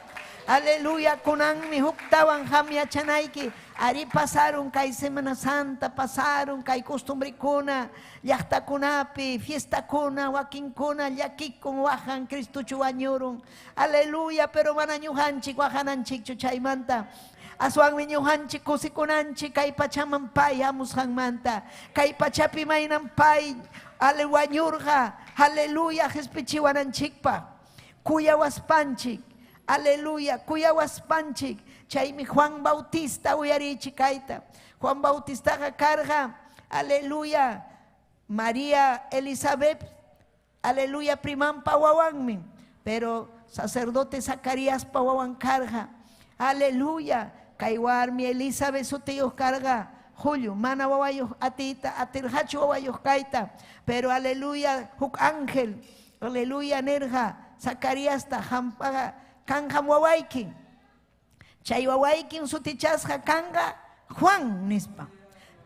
aleluya kunanmi huktawan hamyachanayki ari pasaron kay Semana Santa pasaron kay costumbrikuna llaqtakunapi fiestakuna wakinkuna llakikun wajan Cristuchu wañurun aleluya pero mana ñuqanchik wajananchikchu chaymanta aswanmi ñuqanchik kusikunanchik kay pachaman pay hamusqanmanta kay pachapi maynan pay ale wañurqa aleluya qhispichiwananchikpa kuyawaspanchik aleluya kuyawaspanchik chaymi Juan Bautista uyarichik kayta Juan Bautistaqa karqa aleluya María Elizabeth aleluya primanpa wawanmi pero sacerdote Zacaríaspa wawan karqa aleluya kay warmi Elizabeth sutiyuq karqa Julio mana wawayuq atita atirqachu wawayuq kayta pero aleluya huk ángel aleluya nerqa Zacaríasta hampaqa kanqam wawayki chay wawaykin sutichasqa kanqa Juan nispa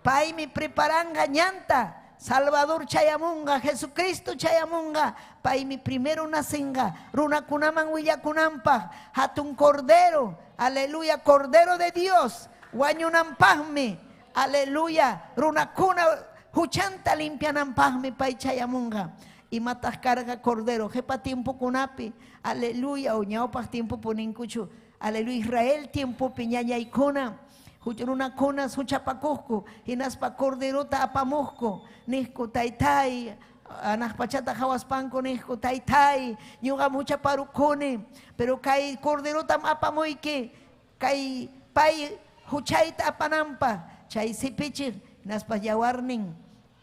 paymi preparanqa ñanta Salvador chayamunqa Jesucristo chayamunqa paymi primero nacenqa runakunaman willakunanpaq hatun cordero aleluya cordero de Dios wañunanpaqmi aleluya runakuna huchanta limpiananpaqmi pay chayamunqa imataq karqa cordero jepa tiempokunapi aleluya o ñawpaq tiempo puninkuchu aleluya Israel tiempopi ñañaykuna runakunas huchapakuqku hinaspa corderota apamuqku nisku taytay anaqpachata hawaspanku nisku taytay ñuqam huchaparukuni pero kay corderotam apamuyki kay pay huchayta apananpaq chay sipichiq hinaspa yawarnin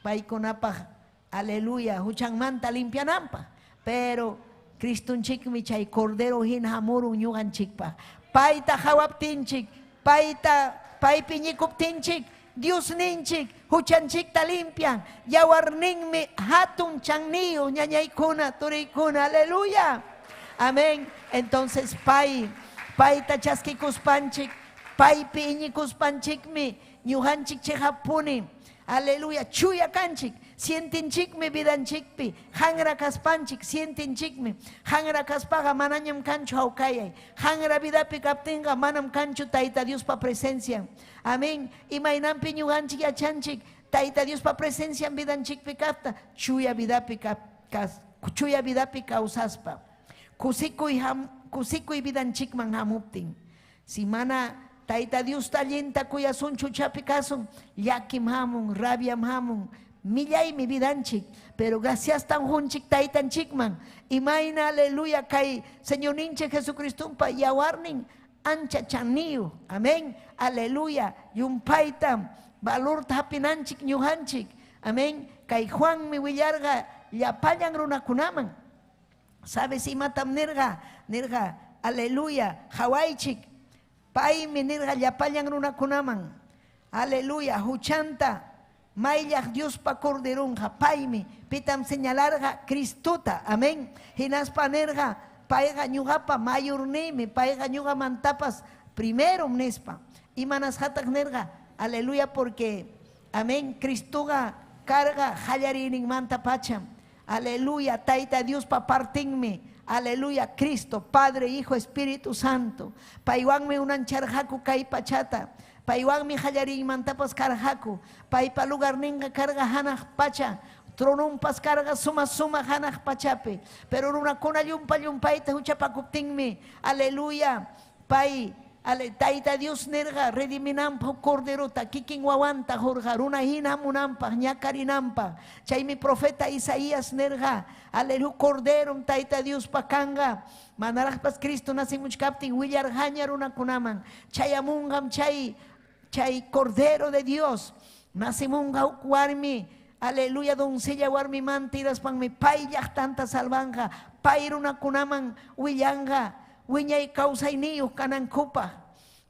paykunapaq aleluya huchanmanta limpiananpaq pero Cristonchikmi chay cordero hina hamurun ñuqanchikpaq payta hawaptinchik paypi ñikuptinchik Diosninchik huchanchikta limpian yawarninmi hatun channiyu ñañaykuna turiykuna aleluya amén entonces payta chaskikuspanchik paypi iñikuspanchikmi ñuqanchik chihapuni aleluya chuya kanchik sientinchikmi vidanchikpi hanra kaspanchik sientinchikmi hanra kaspaqa manañam kanchu hawkayay hanra vidapi kaptinqa manam kanchu Tayta Diospa presencia amén imaynanpi ñuqanchik yachanchik Tayta Diospa presencia vidanchikpi kapta chuya vidapi kawsaspa kusikuy vidanchikman hamuptin si mana Tayta Dios tallinta kuyasunchu chapi kasun llakim hamun rabiam hamun millaymi vidanchik pero gracias tan junchik taytanchikman imayna aleluya kay Señor ninche Jesucristumpa yawarnin ancha channiyu amén aleluya yumpaytam valor hapinanchik ñuqanchik amén kay Juanmi willarqa llapallan runakunaman sabes imatam nirqa aleluya hawaychik paymi nirqa llapallan runakunaman aleluya huchanta maylaq Diospa corderonqa paymi pitam señalarqa Cristota amén hinaspa nirqa payqa ñuqapa mayornimi payqa ñuqamantapas primero nispa imanasqataq nirqa aleluya porque amén Cristoqa karqa qallarininmanta pacham aleluya Tayta Diospa partinmi aleluya, Cristo, Padre, Hijo, Espíritu Santo. Paiwanmi unan charhaku kay pachata. Paiwanmi hallarin mantapas karhaku. Paipa lugar ninga carga hanaj pacha. Tronumpas carga suma hanaj pachape. Pero una cuna yumpaita huchapakuptingmi. Aleluya. Pai. Taita Dios nerga rediminampa corderota kikin wawanta jorga runa hina munampa ñakarinampa chaymi profeta Isaías nerga aleluya cordero taita Dios pakanga manarajpas Cristo nasimuchkaptin willar haña runa kunaman chayamungam chay cordero de Dios nasimunga warmi aleluya doncella warmi mantiras panmi pay tanta salvanja pay runa kunaman willanga wiñay kausay niyo kanan kupa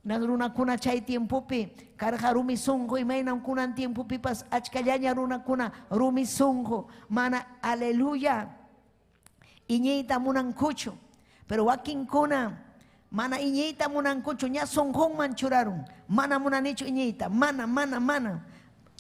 nagruna kuna chay tiempopi karja rumi sungo y mainam kunan tiempopi pas achkallaña runa kuna rumi sungo mana aleluya iñita munan kucho pero wakin kuna mana iñita munan kucho ña songon manchuraron mana munanicho iñita mana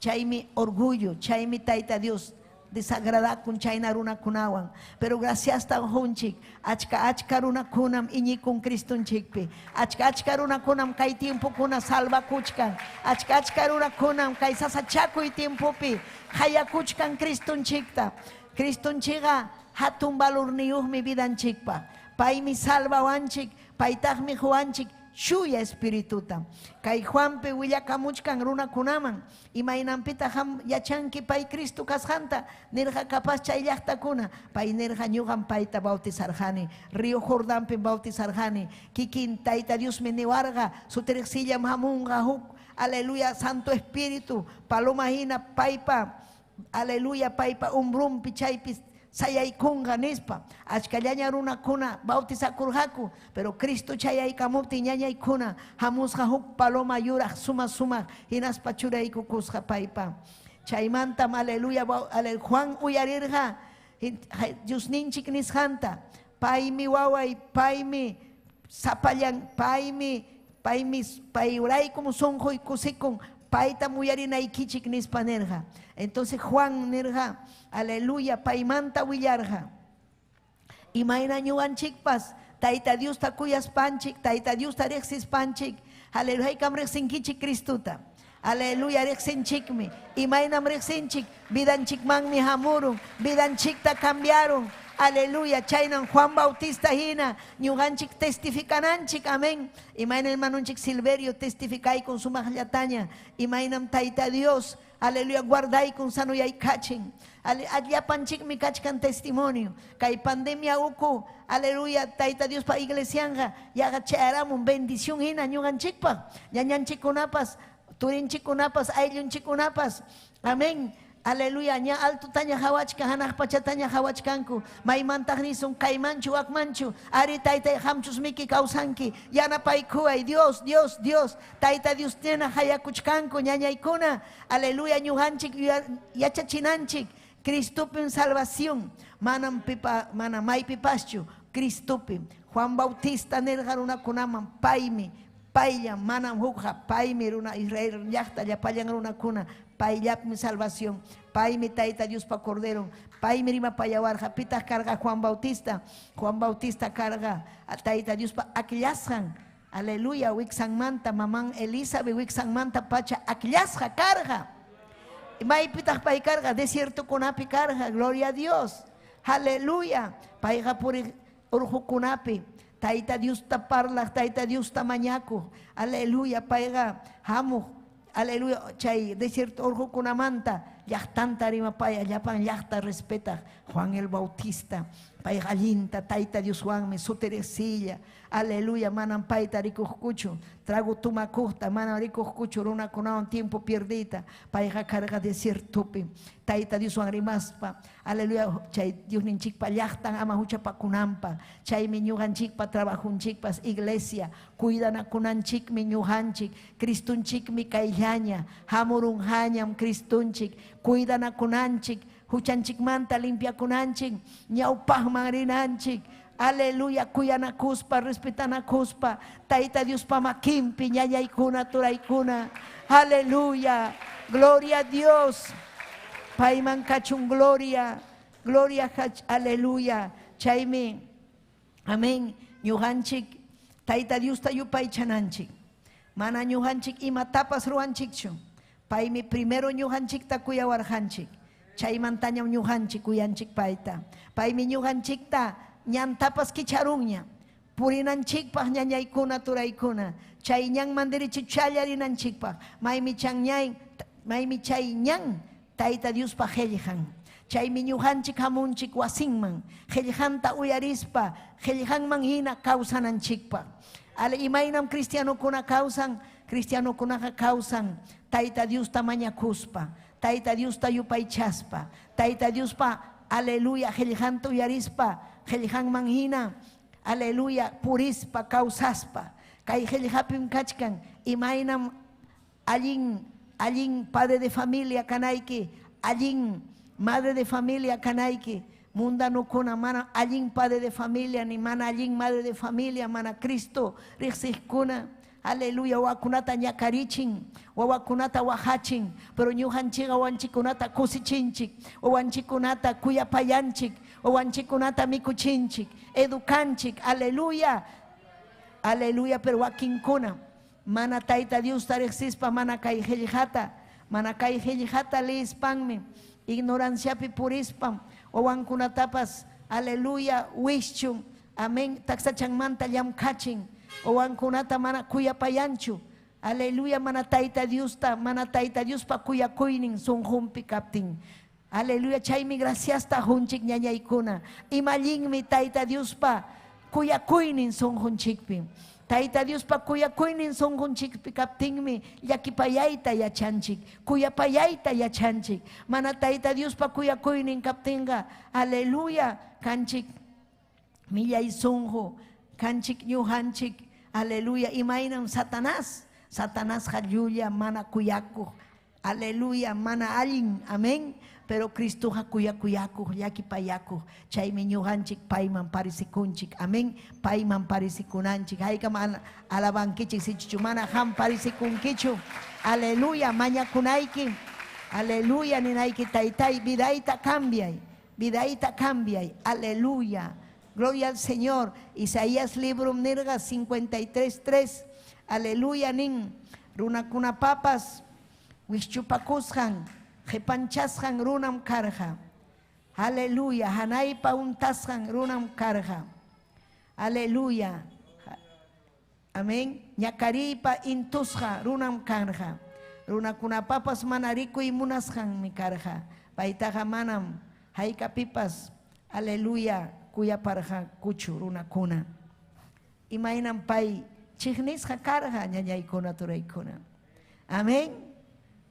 chaymi orgullo chaymi taita Dios desagradar con chayna runa kunawan pero gracias tan honchik achka runa kunam iñi con Cristo chikpe achka runa kunam kay tiempo kuna salva kuchkan achka runa kunam kay sasachaku y tiempo pi haya kuchkan Cristo chikta Cristo chiga hatun valor niuh mi vida chikpa pay mi salva wanchik paytag mi juanchik shuya espirituta kay Juanpe willakamuchkan runa kunaman imaynampita ham yachanki pay Cristo kasjanta nerja capaz chay llaqtakuna pay nerja ñuqan payta bautizarjani Río Jordánpe bautizarjani kikin taita Dios me newarga suterexilla hamunga huk aleluya Santo Espíritu paloma hina paypa aleluya paypa umbrumpi chaypis sayaykunga nispa achkallaña runa kuna bautizakurhaku pero Cristo chayaykamupti ñañaykuna hamusqa huk paloma yuraq suma hinaspa churaykukusqa paypa chaymanta aleluya Juan uyarirqa Diosninchik nisqanta paymi waway paymi sapallan pay uraykum sunquy kusikun payta muyarinaykichik nispa nerja entonces Juan nerja aleluya paymanta willarja imayna ñuqanchikpas taita Dios takuyas panchik taita Dios tarexis panchik aleluya haykam rexinkichik Cristuta aleluya rexinchikmi imaynam rexinchik vidanchikmanmi hamurun vidanchikta cambiaron aleluya chaynan Juan Bautista hina ñuqanchik testificananchik amén imayna hermanunchik Silverio testificay con su majllataña imaynam taita Dios aleluya guarday con sanuyaykachin allapanchikmi kachkan testimonio kay pandemia uku aleluya taita Dios pa iglesianga yaga chayaramun bendición hina ñuqanchikpa ñañanchikunapas turinchikunapas ayllunchikunapas amén aleluya ña alto taña hawachka hanaq pachataña hawachkanku maymantaq nisun kaymanchu wakmanchu ari taytay hamchus miki kawsanki yanapaykuway Dios tayta Dios tiene hayakuchkanku ñañaykuna aleluya ñuqanchik yachachinanchik Cristupin salvación manam maypipaschu Cristupin Juan Bautista nerqa runakunaman paylla manam hukqa paymi runa Israel llaqta llapallan runakuna payllapmi salvación paymi taita Dios pa cordero paymi rima payawarqa pitaq karqa Juan Bautista karqa taita Dios pa akillasqan aleluya wiksanmanta maman Elizabeth wiksanmanta pacha akillasqa karqa maypitaq pay karqa desierto kunapi karqa gloria a Dios aleluya payqa puri urhukunapi taita Dios taparla taita Dios tamañaku aleluya payqa hamuq aleluya chay desierto urhukunamanta llaqtanta rima paya llapan llaqta respeta Juan el Bautista pay allinta taita Dios Juanmi suteresilla aleluya manan payta rikuqkuchu trago tumakuqta mana rikuqkuchu runakunawan tiempo pierdita payqa karqa desiertopi taita Dios Juan rimaspa aleluya chay Diosninchikpa llaqtan ama huchapakunanpa chaymi ñuqanchikpa trabajunchikpas iglesia cuidanakunanchikmi ñuqanchik Cristunchikmi kayllaña hamurunjañam Cristunchik cuidanakunanchik huchanchikmanta limpiakunanchik ñawpaqman rinanchik aleluya kuyanakuspa respetanakuspa taita Dios pamakimpi ñañaykuna turaykuna aleluya gloria a Dios payman kachun gloria aleluya chaymi Amén. Ñuqanchik Tayta Diosta yupay chananchik. Mana ñuqanchik ima tapas ruanchikchu. Paymi primero ñuqanchikta kuyawarqanchik. Chaymantañam ñuqanchik kuyanchik payta. Paymi ñuqanchikta ñantapas kicharunña. Purinanchikpaq ñañaykuna turaykuna. Chay ñan mandirichik challarinanchikpaq. Maymi chay ñan Tayta Diospaq qillqan. Chaymi ñuqanchik hamunchik wasinman. Qillqanta uyarispa, qillqanman hina kawsananchikpaq. Imaynam cristianokuna kawsan, cristianokunaqa kawsan Tayta Diosta mañakuspa, Tayta Diosta yupaychaspa, Tayta Diospa aleluya qillqanta uyarispa, qillqanman hina aleluya purispa kawsaspa. Kay qillqapim kachkan imaynam allin padre de familia kanayki, allin madre de familia kanayki. Mundanukuna mana allin padre de familia ni mana allin madre de familia mana Cristo riqsiqkuna. Aleluya, wawakunata ñakarichin, wawakunata wajachin, pero ñuqanchik wawanchikunata kusichinchik, wawanchikunata kuyapayanchik, wawanchikunata mikuchinchik, educanchik. Aleluya, aleluya, pero wakinkuna mana Tayta Diosta riqsispa mana kay qillqata leispanmi, ignoranciapi purispam, wawankunatapas aleluya wishchun, amén, taksachanmanta llamkachin, wawankunata mana kuyapayanchu, aleluya, mana Tayta Diospa kuyakuynin sunqunpi kaptin. Aleluya, chaymi graciasta junchik ñañaykuna. Imallinmi Tayta Diospa kuyakuynin sunqunchikpi. Tayta Diospa kuyakuynin sunqunchikpi kaptinmi llakipayayta yachanchik, kuyapayayta yachanchik. Mana Tayta Diospa kuyakuynin kaptinga, aleluya, kanchik millay sunqu, kanchik ñuqanchik, aleluya, imaynam Satanás hallulla mana kuyakuq, aleluya, mana allin, amén. Pero Cristoqa kuyakuyakuq, llakipayakuq, chaymi ñuqanchik payman parisikunchik, amén. Payman parisikunanchik, haykam alabankichik sichuchu mana qam parisikunkichu, aleluya, mañakunayki, aleluya, ninayki taytay, vidayta cambiay, aleluya. Gloria al Señor. Isaías libro nirga 53:3. Aleluya nin. Runakuna papas wishchupakusqan, qhipanchasqan runam karqa. Aleluya. Hanaypa untasqan runam karqa. Aleluya. Amén. Ñakariypa intusqa runam karqa. Runakuna papas mana rikuy munasqan mi karqa. Paytaqa manam haykapipas, aleluya, kuyaparqa kuchu runakuna. Imaynam pay chiqnisqa karqa ñañaykuna turaykuna. Amén.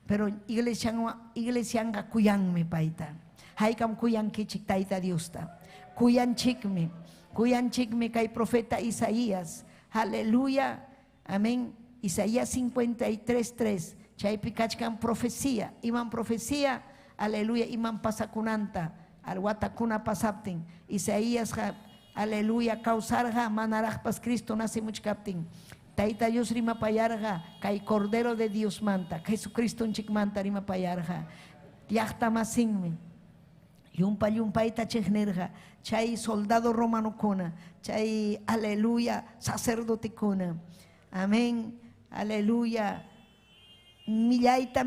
Pero iglesianga kuyanmi payta. Haykam kuyankichik Tayta Diosta. Kuyanchikmi kay profeta Isaías. Aleluya. Amén. Isaías 53:3. Chaypi kachkan profecía. Iman profecía. Aleluya. Iman pasakunanta. Alwatakuna pasaptin. Isaías, aleluya, causarga manarajpas Cristo nace muchkaptin. Tayta Dios rima payarga, kay Cordero de Dios manta, Jesucristo un manta rima payarga. Yachta masinmi. Yumpayta chegnerga, chay soldado romano kuna, chay aleluya, sacerdote kuna. Amén, aleluya. Millaita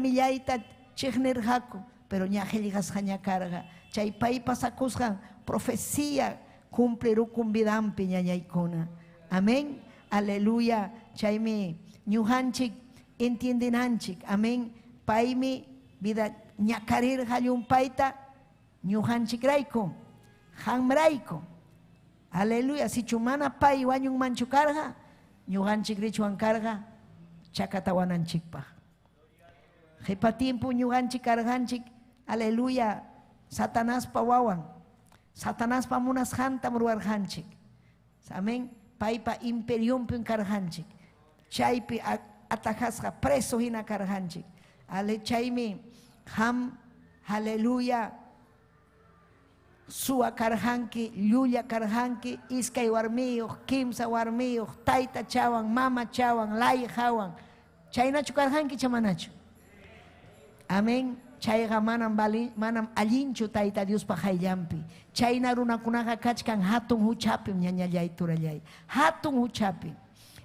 chegnerjaco, pero ñajeligas jañacarga. Chay pay pasakusgan profecía cumpliru cumbidampi ñañaykuna. Amén. Aleluya. Chaymi ñujanchik entiendenanchik. Amén. Paymi vida ñakarir jayun payta ñujanchik rayko, hamrayko. Aleluya. Si chumana pay wañun manchukarga, ñujanchik richuan karga chakatawananchikpa. Jepa tiempo ñujanchik karganchik, aleluya, Satanás pa wawan, Satanás pa munas hantam ruarhanchik. Amén. Paipa imperium pun karhanchik. Chaypi atajasqa preso hina karhanchik. Ale chaymi ham, aleluya, suwa karhanki, llulla karhanki, iskay warmiyuq, kimsa warmiyuq, tayta chawan, mama chawan, lay hawan. Chaynachu karhanki chamanachu. Amén. chayqa manam allinchu Tayta Dios pa hayllampi. Chayna runakunaqa kachkan hatun huchapi ñañallay turallay. Hatun huchapi.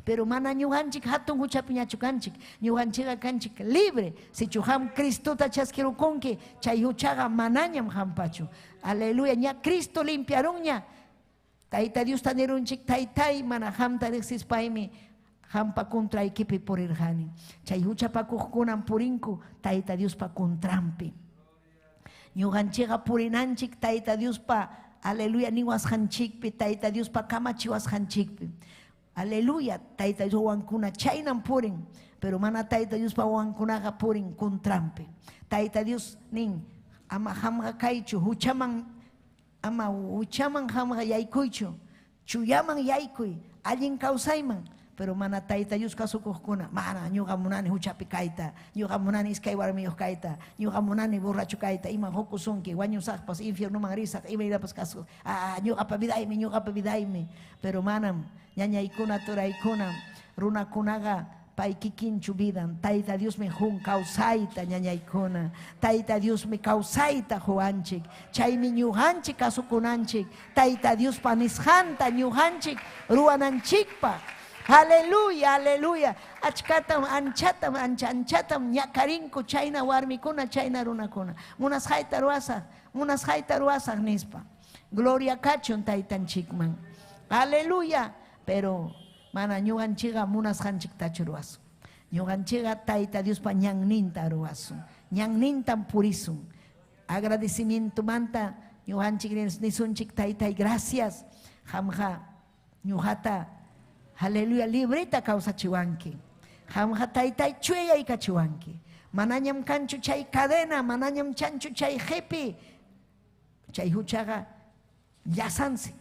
Pero mana ñuqanchik hatun huchapi ñachu kanchik. Ñuqanchikqa kanchik libre. Si chuham Cristuta chaskirukunki, chay huchaqa manañam hampachu. Aleluya, ña Cristo limpiarunña. Tayta Dios tanirunchik taytay mana hamta riqsispaymi hampa contraykipi purirqani. Chay huchapakuqkunan purinku Tayta Dios pa contrampi. Ñuqanchikqa purinanchik Tayta Dios pa aleluya niwasqanchikpi, Tayta Dios pa kamachiwasqanchikpi. Aleluya, Tayta Dios wankuna chaynan purin, pero mana Tayta Dios pa wankunaqa purin contrampi. Tayta Dios nin ama hamqa kaychu huchaman ama huchaman hamqa yaykuychu, chuyaman yaykuy, allin kawsayman. Pero mana Tayta Dios kasukuqkuna mana ñuqa munani huchapi kayta, ñuqa munani iskay warmiyuq kayta, ñuqa munani borracho kayta, ima hukusunki wañusaqpas infiernuman risaq imayllapas kasu ñuqapa vidaymi. Pero manam ñañaykuna turaykuna runakunaqa pay kikinchu vidan. Tayta Dios me jun kawsayta ñañaykuna, Tayta Dios me kawsayta juanchik, chaymi ñuqanchik kasukunanchik, Tayta Dios pa nisqanta ñuqanchik ruwananchikpa. Aleluya, aleluya. Achkatam, anchatam, ñakarinku chayna warmikuna, chayna runakuna. Munas hayta ruasaq nispa. Gloria kachun taytanchikman. Aleluya. Pero mana ñuqanchikqa munasqanchiktachu ruasun. Ñuqanchikqa Tayta Dios pa ñanninta ruasun. Ñannintam purisun. Agradecimiento manta ñuqanchik nisunchik Taytay gracias. Hamqa ñuqata aleluya, libreta kawsachiwanki. Hamqa Taytay chuyay kachiwanki. Manañam kanchu chay cadena, manañam chanchu chay jepi. Chay huchaqa llasansi,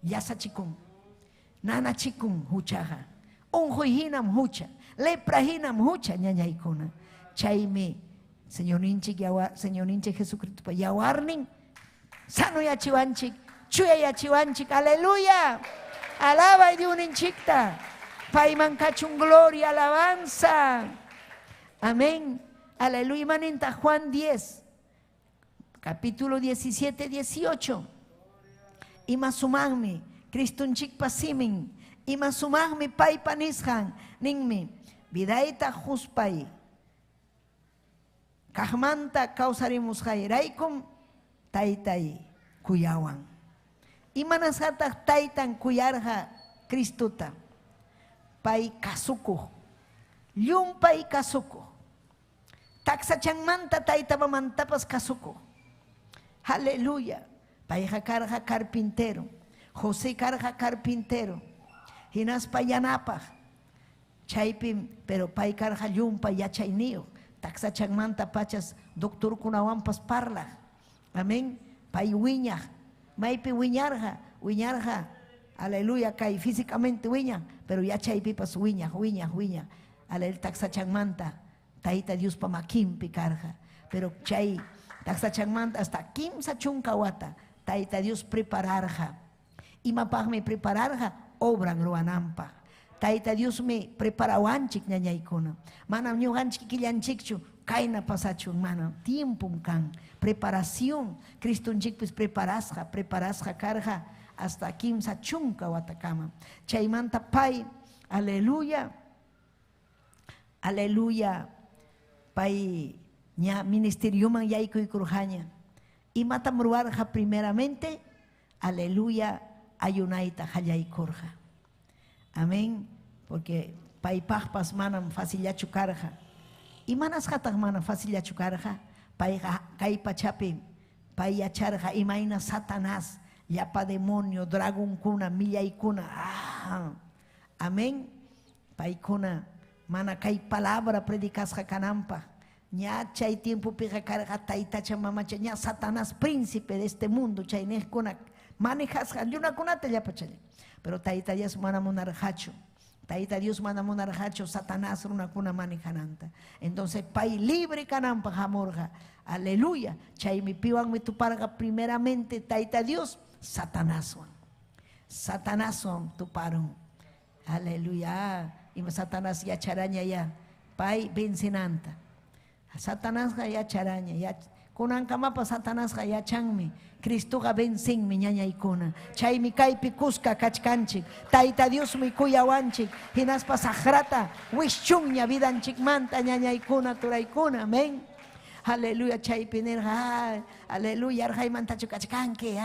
llasachikun, nanachikun huchaqa. Unjuy hinam hucha, lepra hinam hucha ñañaykuna. Chaymi Señor ninchik Jesucristo pa yawarnin, sano yachiwanchik, chuyay yachiwanchik, aleluya. Alaba y de un hinchicta. Paiman cachun gloria, alabanza. Amén. Aleluya. Manenta Juan 10, capítulo 17, 18. Ima sumangmi, Kristun chikpa simin. Ima sumangmi pai panishan. Ningmi, vidaita juspay. Kahmanta kausarimus jairaikum. Taitai kuyawan. Imanashatak taytan kuyarja Kristuta pay kasuku llumpay kasuku taksachanmanta taytamantapas kasuku. Aleluya. Payja karja carpintero, José karja carpintero, hinaspa yanapaj chaypim, pero pay karja llumpa yachayniyuq taksachanmanta pachas doctor kunawanpas parla. Amén. Pay wiñaj maypi wiñarja, aleluya, kay físicamente wiña, pero ya chaypipas wiña. Alel taksachanmanta, Tayta Dios pa makimpi karja, pero chay taksachanmanta hasta kimsa chunkawata, Tayta Dios prepararja. Imapagme prepararja, obran ruanampa. Tayta Dios me preparawanchik ñañaykuna. Manam ñuqanchik killanchikchu, kaina pasachun mana tiempo kan preparación Cristunchik pues preparasja karja hasta kimsa chunka watakama chaymanta pay aleluya pay ña ministerio man yaykuy kurjaña y matam ruarja primeramente aleluya ayunaita hallaykurja. Amén. Porque pay pajpas manam facillachu karja. Y manas hataq mana fácil yachukarja, payqa kay pachapi, pay yacharja imayna Satanás, llapa demonio, dragonkuna, millaykuna. Amén. Paykuna mana kay palabra predicasja kanampa. Ña chay tiempo pija karja taytacha mamacha, ña Satanás príncipe de este mundo, chay nehkuna manejasja, yunakunata llapa chay. Pero Tayta Dios mana munarjachu. Tayta Dios mana munarjacho Satanás runakuna manejananta. Entonces pay libre kanampa jamorja. Aleluya. Chaymi piwan mi tuparga primeramente Tayta Dios Satanáswan tuparon. Aleluya. Y Satanás ya charaña ya. Pay vencenanta. Satanás yacharaña, kunankamapas Satanás yachanmi, Cristuqa vencinmi ñañaykuna. Chaymi kaypi kusqa kachkanchik, Tayta Diosmi kuyawanchik, hinaspa sagrata wishchunña vidanchikmanta ñañaykuna turaykuna, amén. Aleluya, chaypi nirqa, aleluya, arjaymantachu kachkanki,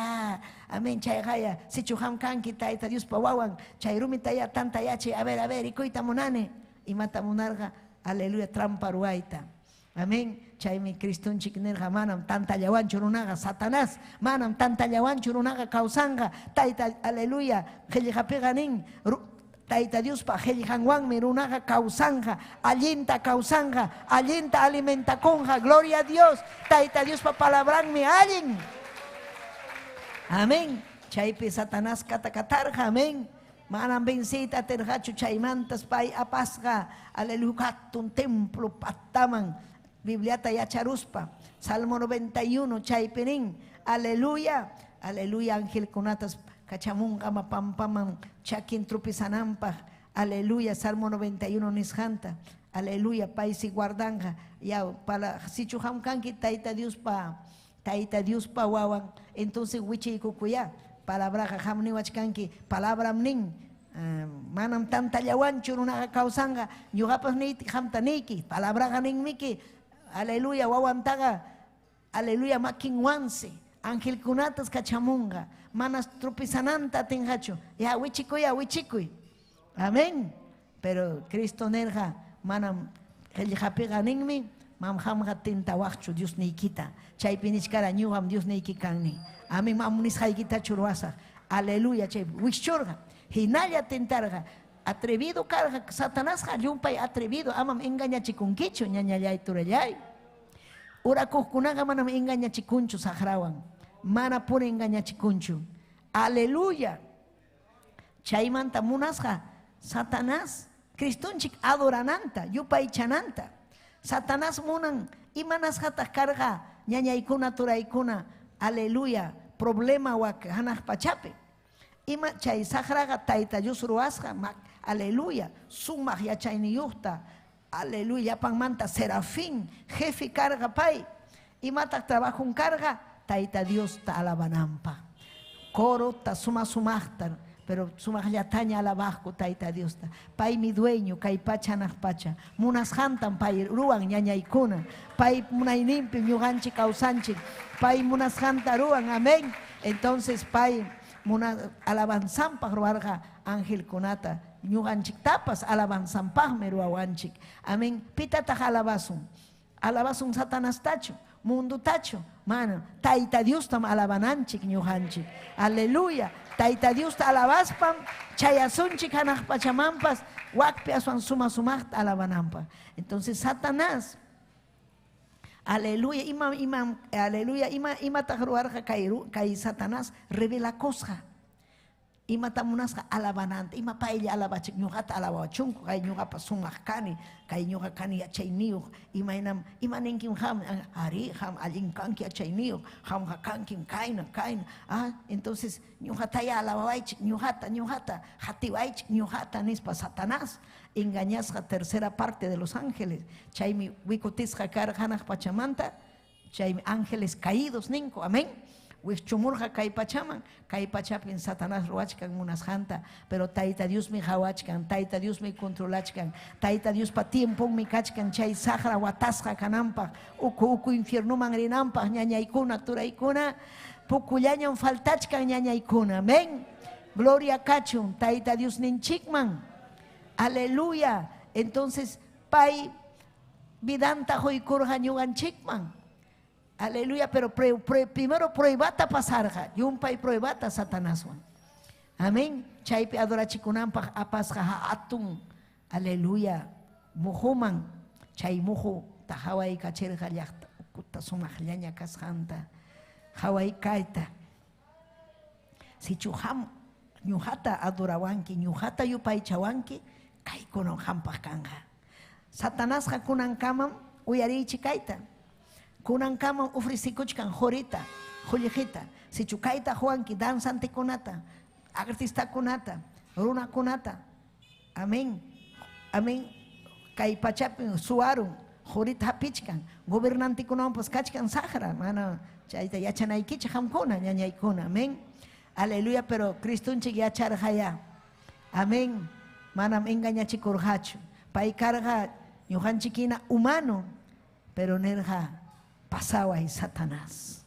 amén, chayraya, sichuham kanki Tayta Diospa wawan, chayrumita ya tanta yachi, a ver, ikuyta munane, imata munarqa, aleluya, trampa ruayta. Amén. Chaymi Cristunchik nirqa manam tanta llawanchu runaqa Satanás, manam tanta llawanchu runaqa kawsanqa, Tayta, aleluya, qhilliqapiqa nin, Tayta Diospa qhilliqanwanmi runaqa kawsanqa, allinta kawsanqa, allinta alimentakunqa, gloria a Dios, Tayta Diospa palabranmi allin. Amén. Chaypi Satanás katakatarqa, amén. Manam vencita terqachu chaymantas pay apasqa, aleluya, hatun templo pataman, Bibliata yacharuspa, Salmo 91, chaypirin, aleluya, aleluya, ángel kunatas kachamunqa pampaman, chakin trupisanampa, aleluya, Salmo 91 nishanta, aleluya, paisi guardanja, ya, para sichuham kanki Tayta Diospa wawan, entonces wichi kukuya, palabra hamni wachkanki, palabra mnin, manam tanta llawanchu runaqa kawsanqa, ñuqapas niti hamtaniki, palabra ganin miki, aleluya, wawantaga, aleluya, makinwansi, ángel kunatas kachamunga, manas trupisananta tingacho, ya wichikuy, amén. Pero Cristo nerja, manam, qhilliqapiqa ninmi, mamhamqa tintawaqchu Dios niykita, chaypi nichkara ñuqam Dios niyki kanni, amén, mamunisqaykita churwasaq, aleluya, chay wishchurqa, hinalla tentarqa, atrevido carga Satanás llumpay atrevido, amam engañachikunkichu ñañallay turallay. Urakuqkunaqa manam engañachikunchu saqrawan, mana pura engañachikunchu. Aleluya. Chaymanta munasqa Satanás Cristunchik adorananta, yupaychananta. Satanás munan imanasqataq karqa ñañaykuna turaykuna, aleluya, problema wak hanaq pachapi. Ima chay saqraqa Tayta Dios ruwasqa, aleluya, sumaq yachayniyuqta, aleluya, llapanmanta serafín, jefe karqa pay, imataq trabajun karqa Tayta Dios ta alabanampa, coro ta sumaqta, pero sumaqllataña alabaqku Tayta Dios ta, pay mi dueño kay pachanaq pacha, munasqantan pay ruwan ñañaykuna, pay munayninpi ñuqanchik kawsanchik, pay munasqanta ruwan, amén. Entonces pay alabanzampa ruarqa ángel kunata, ñuqanchiktapas alabanzampaqmi ruwawanchik, amén. Pitataq alabasun Satanás tachu, mundo tachu, mana, Tayta Diostam alabananchik ñuqanchik, aleluya, Tayta Diosta alabaspam, chayasunchik hanaq pachamampas, wakpi aswan sumaqta alabanampa. Entonces Satanás, aleluya, aleluya, imataq ruwarqa kay Satanás revela cosqa, imata munasqa alabananta, ima paylla alabachik ñuqata alabawachunku, kay ñuqapa sumaq kani, kay ñuqa kani yachayniyuq, ima ninkim ham, ari ham allin kanki yachayniyuq, hamqa kankim kayna, entonces ñuqataya alabawaychik, ñuqata hatiwaychik, ñuqata nispa Satanás, engañasqa tercera parte de los ángeles, chaymi wikutisqa karqa hanaq pachamanta, chaymi ángeles caídos ninku, amén. Wishchumurqa kay pachaman, kay pachapin Satanás ruachkan munasqanta, pero Tayta Dios mi hawachkan, Tayta Dios mi controlachkan, Tayta Dios pa tiempon mi kachkan, chay saqra watasqa kananpaq, uku infiernuman rinanpaq ñañaykuna turaykuna, pukullañan faltachkan ñañaykuna, amén. Gloria kachun Tayta Dios ninchikman, aleluya. Entonces pay vidanta huykurqa ñuqanchikman, aleluya, pero primero pruebata pasarqa, yumpay pruebata Satanáswan, amén. Chaypi adorachikunanpaq apasqa hatun, aleluya, muhuman, chay muhu ta haway kachirqa llaqta ukuta sumaqllaña kasqanta, haway kayta, sichuham ñuqata adorawanki, ñuqata yupaychawanki, kaykunan hampaq kanqa. Satanásqa kunankaman uyariychik kayta, kunankaman ofrecikuchkan jorita, jollejita, sichukayta juanki, danzantikunata, artistakunata, runakunata, amén, amén. Kay pachapin suwarun, jurit hapichkan, gobernante kunawan pues kachkan sahra, mana chayta yachanaykichik hamkuna ñañaykuna, amén. Aleluya, pero Cristunchik yacharjaya, amén. Manam engañachikurjachu, pay karga ñujanchikina humano, pero nerja pasaway Satanás.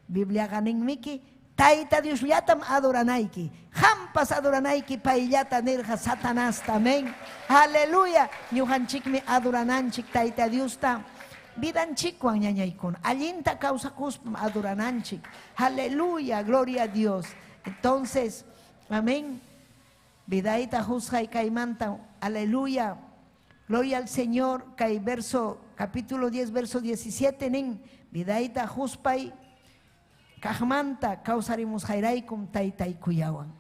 Biblia ganin miki, Taita Dios llatam adoranaiki, jampas adoranaiki paillata nerja Satanás también. Aleluya, ñujanchikmi adorananchik Taita Dios ta. Vidanchik wan ñañaykun, allinta causa cuspam adorananchik. Aleluya, gloria a Dios. Entonces, amén. Vidaita juzga y caimanta, aleluya. Gloria al Señor, que capítulo 10, verso 17, nin. Vidaita juzpay. Kajmanta causaremos jairaikum taitai kuyawan.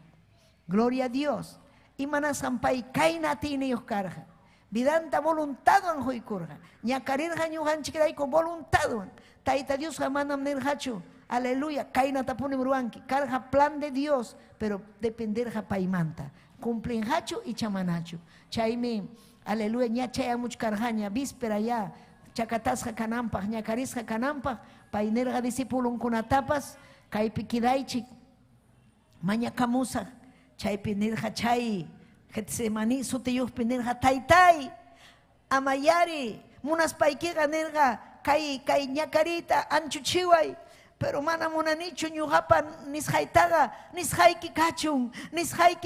Gloria a Dios. Y manasampai kaina tiene yoskarja. Vidanta voluntadon hoikurja. Ñakarirja ñujanchikiraiko voluntadon. Taita Dios jamanam nerjachu. Aleluya. Kaina tapune muruanki. Karja plan de Dios. Pero dependerja paimanta. Cumplen hachu y chamanachu. Chaime. Aleluya. Ña chaya muchkarjaña. Víspera ya. Chakatasja kanampaj. Ñakarisja kanampaj. Painerga discípulun kunatapas, kaypi kidaychik, mañakamusa, chaypi nirja chay, Getsemani sutiyuqpi nirja taytay, amayari, munas paykiqa nirga, kay ñakarita anchuchiway, pero mana munanichu ñuqapa nisqaytaqa, nisqayki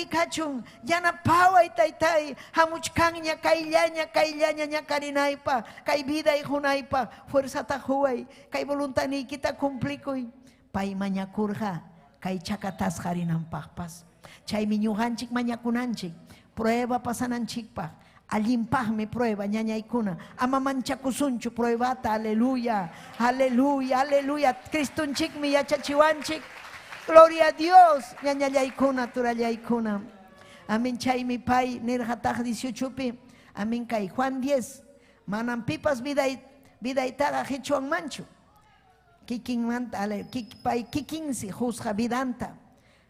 kachun, yana paway taytay, hamuchkanña kayllaña ñakarinaypa, kay vida ihunaypa, fuerzata huway, kay voluntaniykita cumplikuy, pay mañakurqa, kay chakatasqa rinanpaqpas. Chaymi ñuqanchik mañakunanchik, prueba pasananchikpaq. Allimpajme prueba ñañaykuna, ama manchakusunchu pruebata, aleluya, aleluya, aleluya. Cristunchikmi yachachiwanchik, gloria a Dios, ñañallaykuna, turallaykuna. Amén, chaymi pay nirjataj 18pi, amén kay Juan 10, manan pipas vidaytaqa hichuan manchu. Kikinmanta, pay kikinsi juzga vidanta,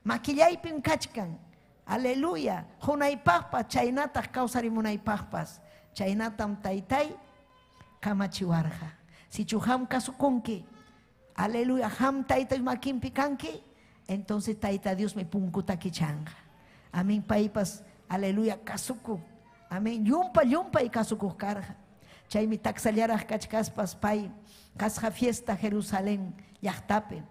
maquillaypim kachkan. Aleluya, hunaypaqpas chaynataq kawsarimunaypaqpas, chaynatam taytay kamachiwarqa. Sichu ham kasukunki, aleluya, ham taytay makinpi kanki, entonces tayta Dios me punkuta kichanga. Amén, paypas, aleluya, kasuku, amén, yumpa y kasuku karja. Chaymi taksallaraq kachkaspas pay, kasja fiesta Jerusalén, llaqtapi.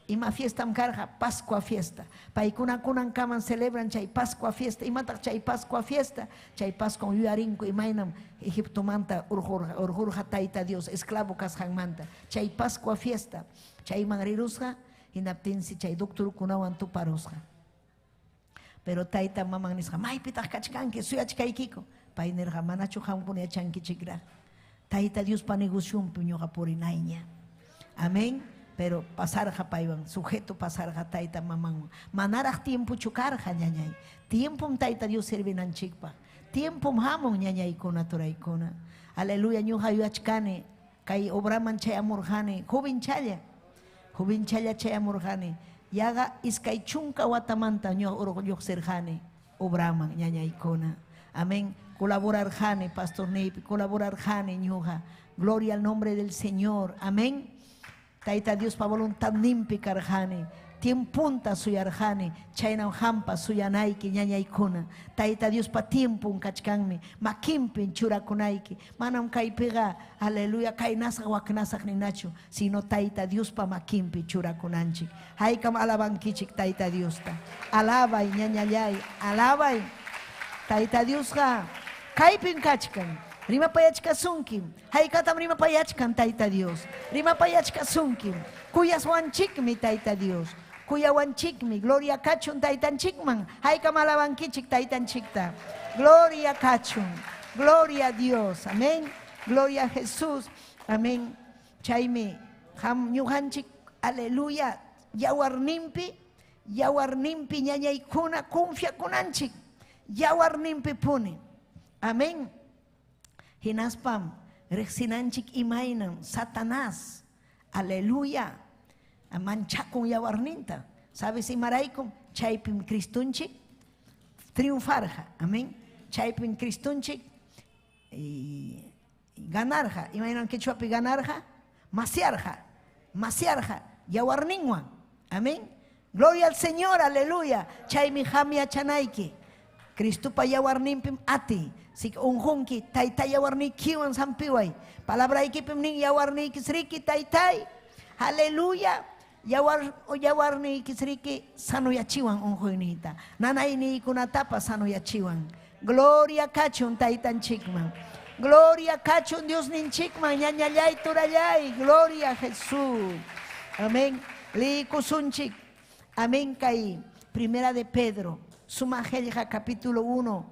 Ima fiesta karja, Pascua fiesta. Paikuna kunan kaman celebran chay Pascua fiesta. Imatak chay Pascua fiesta. Chay Pascua yuyarinko imaynam Egipto manta urjurja taita Dios. Esclavo kasjan manta. Chay Pascua fiesta. Chay mangrirusja. Inaptinsi chay doctor kunawan tuparusja. Pero taita mamang nisja. May pitach kachkanki. Suyachkaykiko. Painerja manachu hamkun yachanki chigra. Taita Dios panigusyum puñoja purinaiña. Amén. Pero pasarja paiwan, sujeto pasarja taita mamang. Manaraj tiempo chukarja ñañay. Tiempo taita Dios servinanchikpa. Tiempo hamon ñañay kuna turaykuna. Aleluya ñuja yuachkane. Kay obraman chay amurjane. Joven chaya chay amurjane. Yaga iskay chunka watamanta ñuja orgullo serjane. Obraman ñañay kuna. Amén. Colaborar jane, Pastor Neipi. Colaborar jane ñuja. Gloria al nombre del Señor. Amén. Taita Dios pa voluntad nimpi karjane, tiempunta suyarjane, chayna hampa suyanaiki ñañaykuna. Taita Dios pa tiempo un kachkanmi, makimpin churakunaiki, manam kaypiga, aleluya, kaynasaq waknasaq ninachu, sino Taita Dios pa makimpi churakunanchik. Haykam alabankichik Taita Dios ta. Alabay ñañallay, alabay. Taita Dios ha, kaypin kachkan. Rima payachka sunkim, haikatam rima payachkan taita Dios, rima payachka sunkim, kuyas wanchikmi taita Dios, kuya wanchikmi, gloria kachun taitan chikman, haikam alabankichik taitan chikta, gloria kachun, gloria a Dios, amén, gloria a Jesús, amén, chaymi, ham ñujanchik, aleluya, yawarnimpi ñañaykuna confia kunanchik, yawarnimpi puni, amén. Hinaspam, rexinanchik imainam, Satanás, aleluya, manchakun yawarninta, ¿sabes imaraykum? Chaypim Cristunchik, triunfarja, amén, chaypim Cristunchik, ganarja, imaginan quechuapi ganarja, masiarja, yawarninwan, amén. Gloria al Señor, aleluya. Chaymi hamia chanaiki. Cristupa yawarnimpim ati. Sik unjunki, taytay yawarni kiwan sampiway. Palabra ikipim ning yawarni kisriki taytay. Aleluya. Yawarni kisriki sano yachiwan unjunita. Nanayni kunatapa sano yachiwan. Gloria kachun taytan chikman. Gloria kachun Dios ninchikman. Ñañallay turallay. Gloria a Jesús. Amén. Likusunchik. Amén. Kay Primera de Pedro. Suma Helja capítulo 1.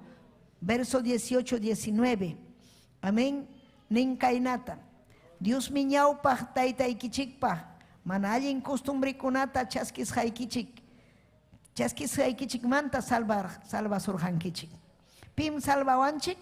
Verso 18-19. Amén. Ninkainata. Dios miñaupaj taita ikichikpaj. Manallin costumbre kunata chaskis haikichik. Chaskis haikichik manta salva surjankichik. Pim salvawanchik.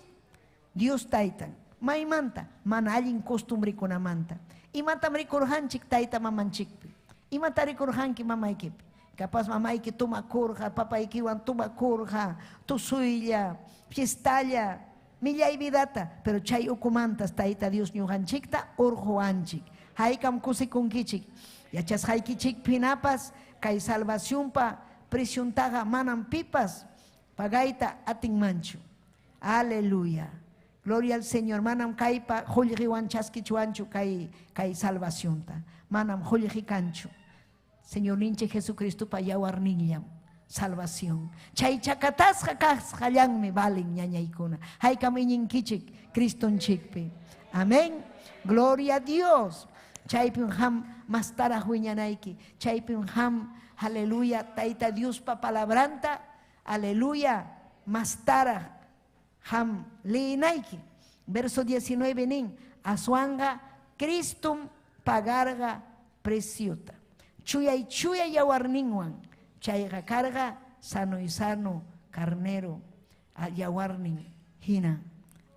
Dios taitan. Maimanta. Manallin costumbre kunamanta. Imatam rikurjanchik taita mamanchikpi. Imata rikurjanki mamaikipi. Capaz mamaiki toma curja, papaikiwan toma curja, tu suya, fiestalla, millay vidata, pero chay ukumantas taita Dios ñujanchikta urjuanchik. Haikam kusikunkichik. Yachas haikichik pinapas, kay salvación pa presiontaga manan pipas, pagaita atin manchu. Aleluya. Gloria al Señor. Manam kaipa julriwan chaskichuanchu kay salvación ta. Manam julrikanchu. Señor ninche Jesucristo pa yawarniñam salvación. Chay chakatas jakas hallanmi valen ñañaykuna. Haykam iñinkichik Criston chikpi. Amén. Gloria a Dios. Chaypin ham mastara huñanaiki. Chaypin ham, aleluya, taita Dios pa palabranta. Aleluya, mastara ham liinaiki. Verso 19 nin. Asuanga Cristum pagarga preciuta. Chuya yawarninwan, chayga carga sano y sano, carnero, a yawarnin, hina.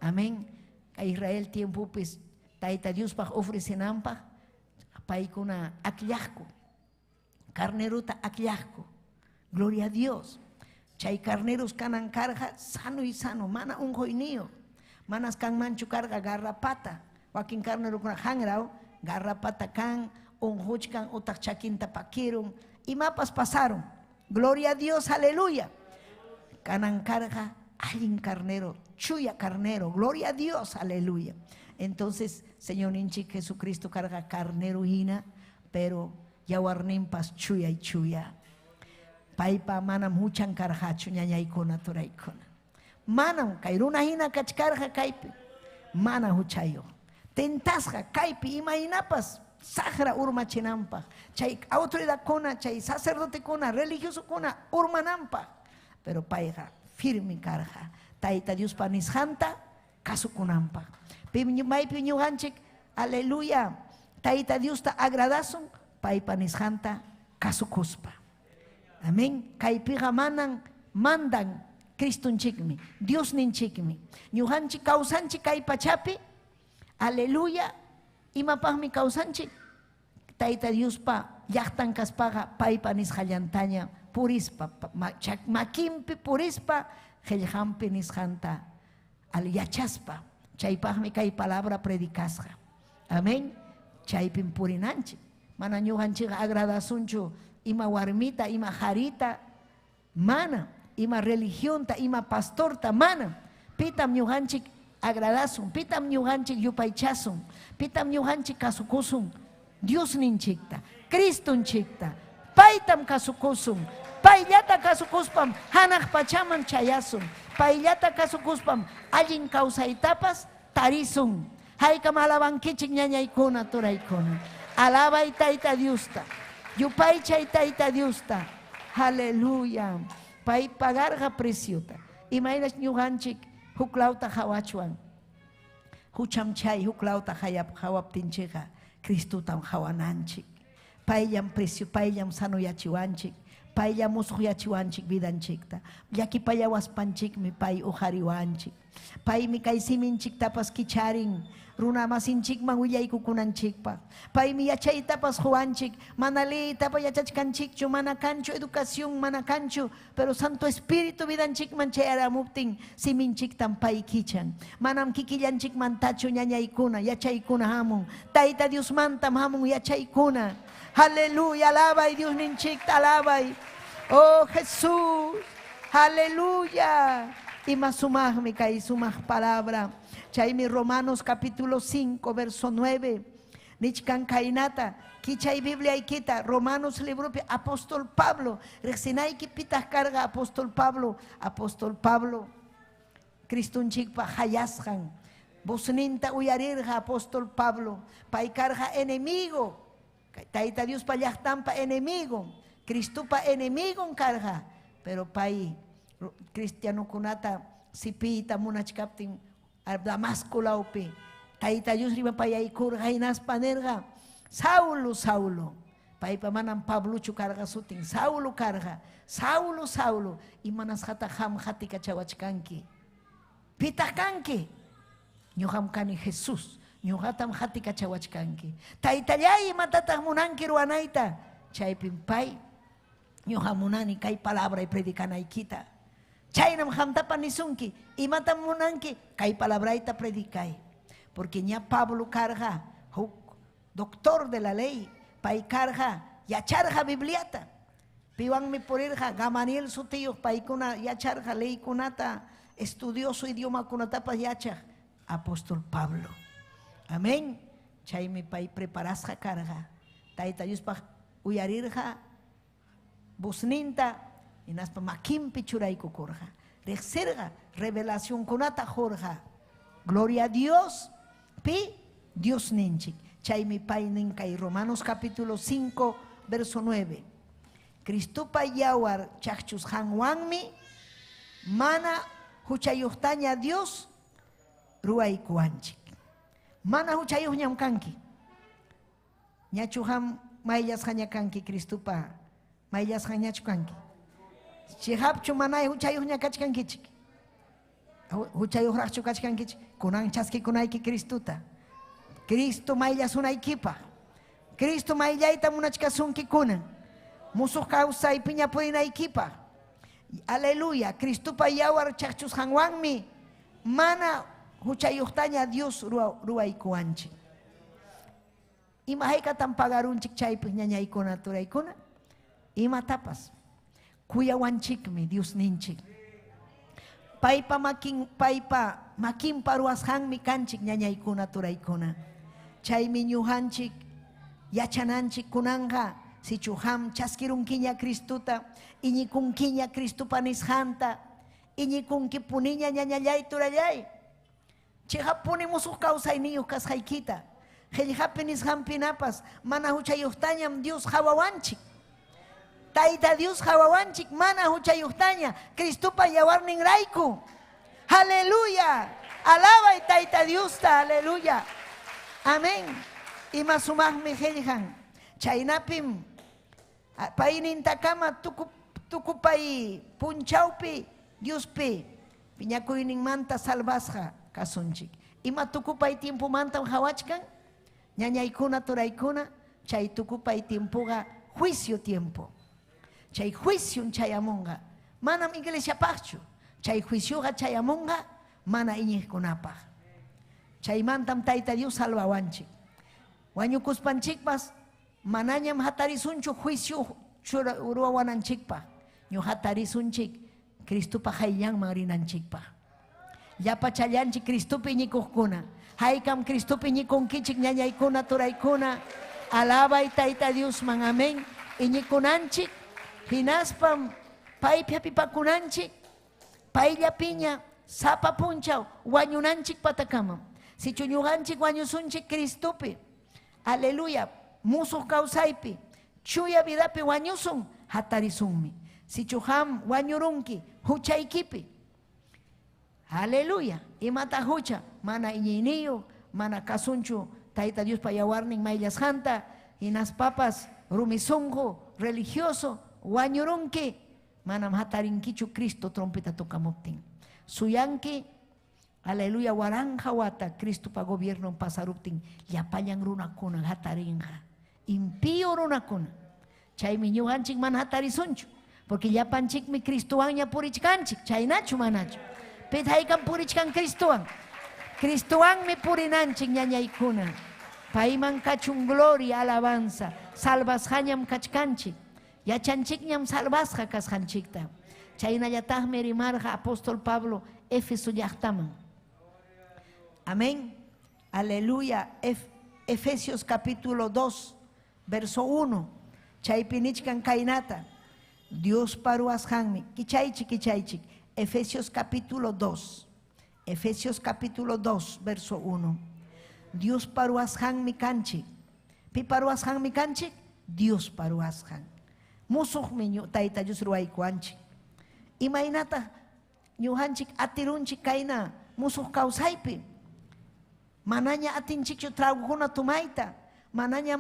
Amén. A Israel tiempo pues, taita Dios pa ofrecenampa, paikuna akllajku, carneruta akllajku. Gloria a Dios. Chay carneros canan carga sano y sano, mana un joinio, manas can manchu carga garrapata, wakin carnero kuna hangrao, garrapata can, un huchkan utak chakinta pakirum y mapas pasaron. Gloria a Dios, aleluya. Canan carga alguien carnero, chuya carnero, gloria a Dios, aleluya. Entonces, Señor ninchi Jesucristo carga carnero hina, pero yawarnimpas chuya y chuya. Paipa manam huchan carjachu ñañaykuna turaykuna. Manam kairuna hina kachkarja kaipi, mana huchayo. Tentasja kaipi imaginapas. Sahra urmachinampa, chay autoridad kuna, chay sacerdote kuna, religioso kuna, urmanampa. Pero paiga, firme carja, taita Dios panishanta, kasukunampa. Pimay piñuganchik, aleluya, taita Dios ta agradasun, pai panishanta, kasukuspa. Amén. Kaipiga manan, mandan, Criston chikmi, Dios ninchikmi. Ñuhanchik kausanchik kay pachapi, aleluya. Imapahmi kausanchik, taita Dios pa, yachtan kaspaga, paipa nishallantaña, purispa, makimpi purispa, helhampi nishanta, al yachaspa, chaypahmi kay palabra predicasja. Amén. Chaypin purinanchik, mana ñuhanchik agradasunchu, ima warmita, ima jarita, mana, ima religionta, ima pastorta, mana, pitam ñuhanchik agradasun, pitam ñuhanchik yupaychasun, pitam ñuhanchik kasukusun, Dios ninchikta, Cristo nchikta, paitam kasukusun, paillata kasukuspam, hanak pachaman chayasun, paillata kasukuspam, allin kausaitapas tarisun, haykam alabankichik ñañaykuna turaykuna, alabay taita Diosta, yupaychay taita Diosta, aleluya, pay pagarga preciota, imainas ñuhanchik, huklauta hawachuan, huchamchay huklauta hawaptinchiga, Cristo tam hawananchik, payam precio, payam sanoyachiwanchik, payam ushuyachiwanchik vidanchikta, yaki payawas panchik mi pay uhariwanchik, pay mi kay siminchik tapas kicharin, runa masinchikman willaykukunanchikpaq. Paymi yachaytapas huwanchik, mana leytapas yachachkanchikchu, mana kanchu educación, mana kanchu, pero Santo Espíritu vidanchikman chayaramuptin siminchiktan pay kichan. Manam kikillanchikmantachu ñañaykuna, yachaykuna hamun. Tayta Diosmantam hamun yachaykuna. Aleluya, alabay Dios ninchik, alabay. Oh Jesús, aleluya. Y más sumagme kay sumag palabra. Chaymi Romanos capítulo 5, verso 9. Nichkan kainata. Kichay Biblia ikita. Romanos libro apóstol Pablo. Rexinay kipitas carga apóstol Pablo. Apóstol Pablo. Cristunchikpa hayasjan. Bosninta uyarirja apóstol Pablo. Pay carga enemigo. Taita Dios payahtampa enemigo. Cristupa enemigo carga. Pero pay cristiano kunata sipita munachkaptin Damasco laupe. Taita Dios riba payaykur gainas panerga. Saulo. Pay pamanan Pablo chukarga sutin. Saulo carga. Saulo. Y manas hata ham hati kachawachkanki. Pitakanki. Ñuham kani Jesús. Ñuhatam hati kachawachkanki. Taita yay matatah munanki ruanaita. Chaypin pay. Ñuhamunani kay palabra y predicanaykita. Chaynam hamtapan nisunki, y matam munanki, kay palabraita predicay. Porque ña Pablo carga, doctor de la ley, pay carga, yacharja bibliata. Piwanmi porirja, Gamaliel su tío, pay kuna yacharja ley kunata, estudioso idioma kunatapa yachar, apóstol Pablo. Amén. Chaymi pay preparasja carga. Taita yuspa uyarirja, busninta, y naspa makim pichuraiku korja. Rexerga, revelación konata jorja. Gloria a Dios, pi Dios ninchik. Chaymi pay ninkay Romanos capítulo 5, verso 9. Cristupa yawar chachus hanwanmi, mana huchayuhtaña Dios, ruaykuanchik. Mana huchayuh ñamkanki. Ñachuham mayas hañakanki Cristupa, mayas hañachukanki. Chihapchu manay huchayuh ñakachkankichik. Huchayuh rachu kachkankichik. Kunan chaski kunayki Cristuta. Cristo mayas unaykipa. Cristo mayayta munachkasunki kunan. Musuh causa y piña purinaykipa. Aleluya. Cristupa yawar chachus hanwanmi. Mana huchayuhtaña Dios ruaykuanchik. Ima haykatan pagarunchik chaypis ñañaykuna turaykuna. Ima tapas. Kuyawanchikmi Dios ninchik. Paypa makin paruashanmi kanchik ñañaykuna turaykuna. Chaymi ñuhanchik yachananchik kunanja sichuham chaskirunkiña Cristuta iñikunkiña Cristupa nishanta iñikunki puniña ñañallay turallay. Chihapuni musuq kawsayniyuq kasqaykita. Qillqapi nisqanpinapas mana huchayuqtañam Dios hawawanchik. Taita Dios hawawanchik mana huchayuqtaña Cristupa yawarninrayku. Aleluya. Alaba y Taita Diosta, aleluya. Amén. Ima sumaqmi qillqan. Chaynapim paynintakama tukupay punchawpi Diospi piñakuyninmanta salvasqa kasunchik. Ima tukupay tiempomantam hawachkan ñañaykuna turaykuna chay tukupay tiempoqa juicio tiempo. Chay juicio chayamunga manam iglesiapaqchu. Chay juicioqa chayamunga mana iñiqkunapaq. Chaymantam Tayta Dios salvawanchik. Wañukuspanchikpas manañam hatarisunchu juicio ruwawananchikpaq. Ñu hatarisunchik Cristupa hayllanman rinanchikpaq. Llapa challanchik Cristupi iñikuqkuna. Haykam Cristupi iñikunkichik ñañaykuna turaykuna. Alabay Tayta Diosman, amén. Iñikunanchik hinaspam paypi apipakunanchik payllapiña sapa punchaw wañunanchik patakamam. Sichu ñuqanchik wañusunchik Cristupi, aleluya, musuq kawsaypi chuya vidapi wañusun hatarisunmi. Sichu ham wañurunki huchaykipi, aleluya, imata hucha mana iñiniyu mana kasunchu Tayta Dios payawarnin mayllas hanta hinaspapas rumisunqu religioso wañurunki manam hatarinkichu Cristo trompeta tokamuptin. Suyanki Aleluya, waranja wata, Cristo pa gobierno pasaruptin, yapallan runakuna hatarinja, impío runakuna. Chay mi ñuhanchik man hatarizunchu, porque yapanchik mi Cristoan ya purichkanchik, chay nachu manachu. Pet haykan purichkan Cristoan. Cristoan mi purinanchik ñañaykuna. Paiman kachun gloria, alabanza, salvas hañam kachkanchik. Yachanchik ñam salvasja kasjanchikta. Chaynallataqmi rimarja apóstol Pablo Éfeso llaqtaman. Amén. Aleluya. Efesios capítulo 2, verso 1. Chaypinichkan kainata. Dios paruasjanmi. Kichaychik. Efesios capítulo 2. Efesios capítulo 2, verso 1. Dios paruasjanmi kanchik. Pi paruasjanmi kanchik? Dios paruasjan. Musuq miñu tayta Dios ruwaykuanchik. Imaynata ñuhanchik atirunchik kayna musuq kawsaypi. Manaña atinchikchu tragukuna tumayta. Manaña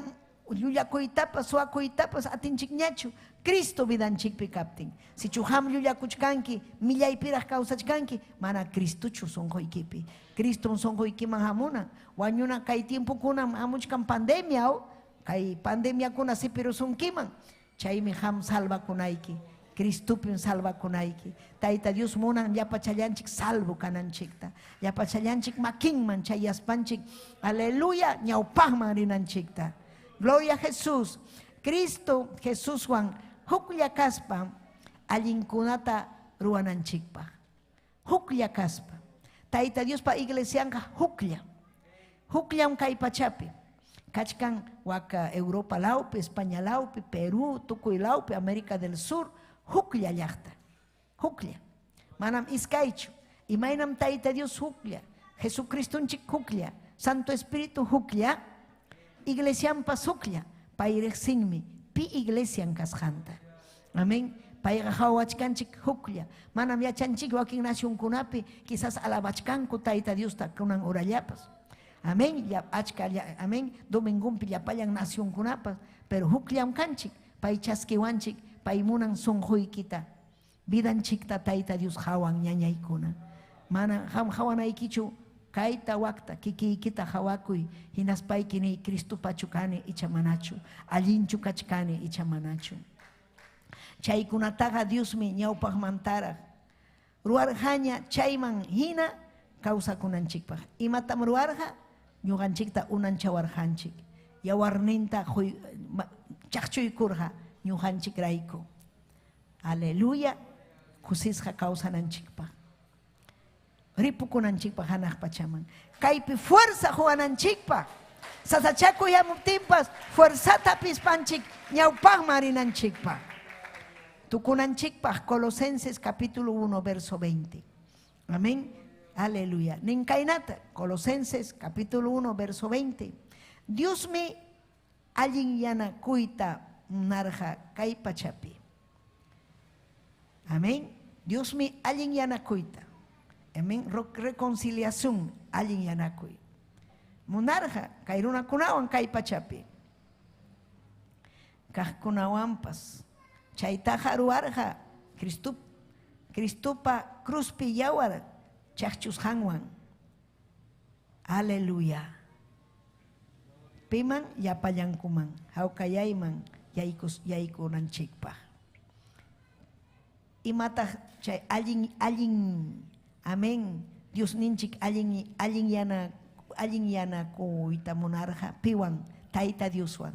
llullakuytapas suwakuytapas atinchikñachu. Cristo vidanchikpi kaptin. Si chuham llullakuchkanki, millaypiraq kawsachkanki, mana Cristochu sunquykipi. Cristo sunquykiman hamuna. Wañuna kay tiempokunam hamuchkan pandemia o kay pandemia kuna sipirusunkiman. Chaymi ham salvakunayki. Cristupin salvakunayki. Tayta Dios munan yapachallanchik salvo kananchikta. Yapachallanchik makinman chayaspanchik. Aleluya, ñawpajman rinanchikta. Gloria a Jesús. Cristo Jesús Juan huklla kaspa allinkunata ruwananchikpa. Huklla kaspa. Tayta Dios pa iglesianka huklla. Hukllam kay pachapi. Kachkan waka Europa laupi, España laupi, Perú, tukuy laupi, América del Sur, huklla llaqta. Huklla. Manam iskaychu. Imaynam Tayta Dios huklla. Jesucristunchik huklla. Santo Espíritu huklla. Iglesianpas huklla. Payriqsinmi pi iglesian kasqanta. Amén. Payqa hawachkanchik huklla. Manam yachanchik wakin nacionkunapi quizás alabachkanku Tayta Diosta kunan urallapas. Amén. Ya achka amén. Domingumpi llapayan nacionkunapas, pero hukllam kanchik. Pay chaskiwanchik, pay munan sunquykita. Vidanchikta Tayta Dios hawan ñañaykuna. Mana hawanaykichu kayta wakta kikiykita hawakuy hinaspayki Cristo pachukani icha manachu. Allinchu kachkani icha manachu. Chaykunataqa Diosmi ñawpaqmantaraq. Ruwarjaña chayman hina kawsakunanchikpaq. Imatam ruwarja ñuqanchikta unanchawarjanchik. Yawarninta chaqchuykurja ñuqanchik rayku. Aleluya. Kusisqa kawsananchikpaq. Ripukunanchikpaq hanaq pachaman. Kaypi fuerza juwananchikpaq. Sasachakuyamuptinpas fuerzata pispanchik ñawpaqman rinanchikpaq. Tukunanchikpaq Colosenses capítulo 1 verso 20. Amén. Aleluya. Ninkainata, Colosenses capítulo 1 verso 20. Dios me allin yanakuyta narja kay pachapi. Amén. Dios me allin yanakuyta. Amén. Reconciliación allin yanakuy. Munarja kayruna kunawan kay pachapi. Kajkunawanpas. Chaytaja ruarja Cristupa cruzpi yawar chachus hanwan. Aleluya. Piman yapallankuman, hawkayayman yaykunanchikpaq. Imataq chay allin amén. Dios ninchik allin yanakuyta munarja piwan Tayta Dioswan.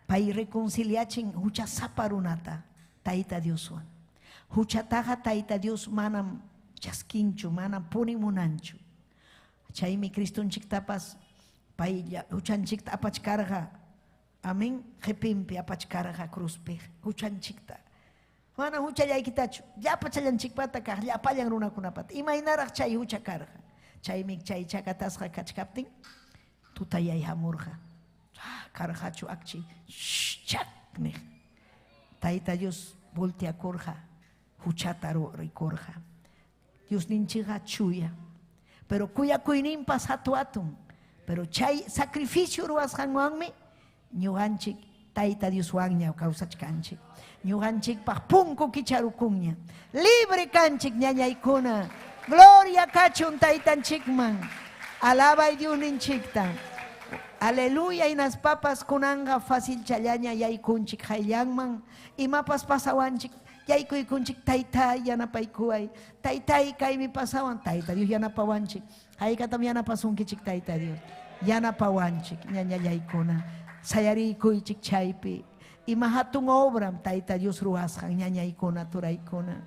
Pay reconciliachin hucha saparunata Tayta Dioswan. Huchataja Tayta Dios manam chaskinchu, manam punimunanchu. Chaymi Cristunchiktapas pay huchanchikta apachkarqa. Amén. Qhipinpi apachkarqa cruzpi huchanchikta. Mana huchallaykitachu. Llapachallanchikpata kaq llapallan runakunapata. Imaynaraq chay huchakarqa. Chaymi chay chakatasqa kachkaptin tutayay hamurqa. Karhachu akchi chakni. Tayta Dios volteakurja, huchata rikurja. Dios ninchiga chuya. Pero kuya kuynimpas hatuatum. Pero chay sacrificio ruwasqanwanmi ñuqanchik Tayta Dios wanña kawsachkanchik. Ñuqanchik paq punku kicharukunña. Libre kanchik ñañaykuna. Gloria kachun taitan chikman. Alaba y diunin chiktan. Aleluya, y nas papas kunanga fácil chayaña yay kunchik hayangman. Y mapas pasawanchik. Yay kuy kunchik taitay yanapaikuay. Taitay kay mi pasawan. Taita Dios yanapawanchik. Hay katam yanapasunkichik taita Dios. Yanapawanchik. Ñaña yaykuna. Sayari kuychik chaypi. Y mahatun obram taita Dios ruasjan. Ñaña yaykuna turaykuna.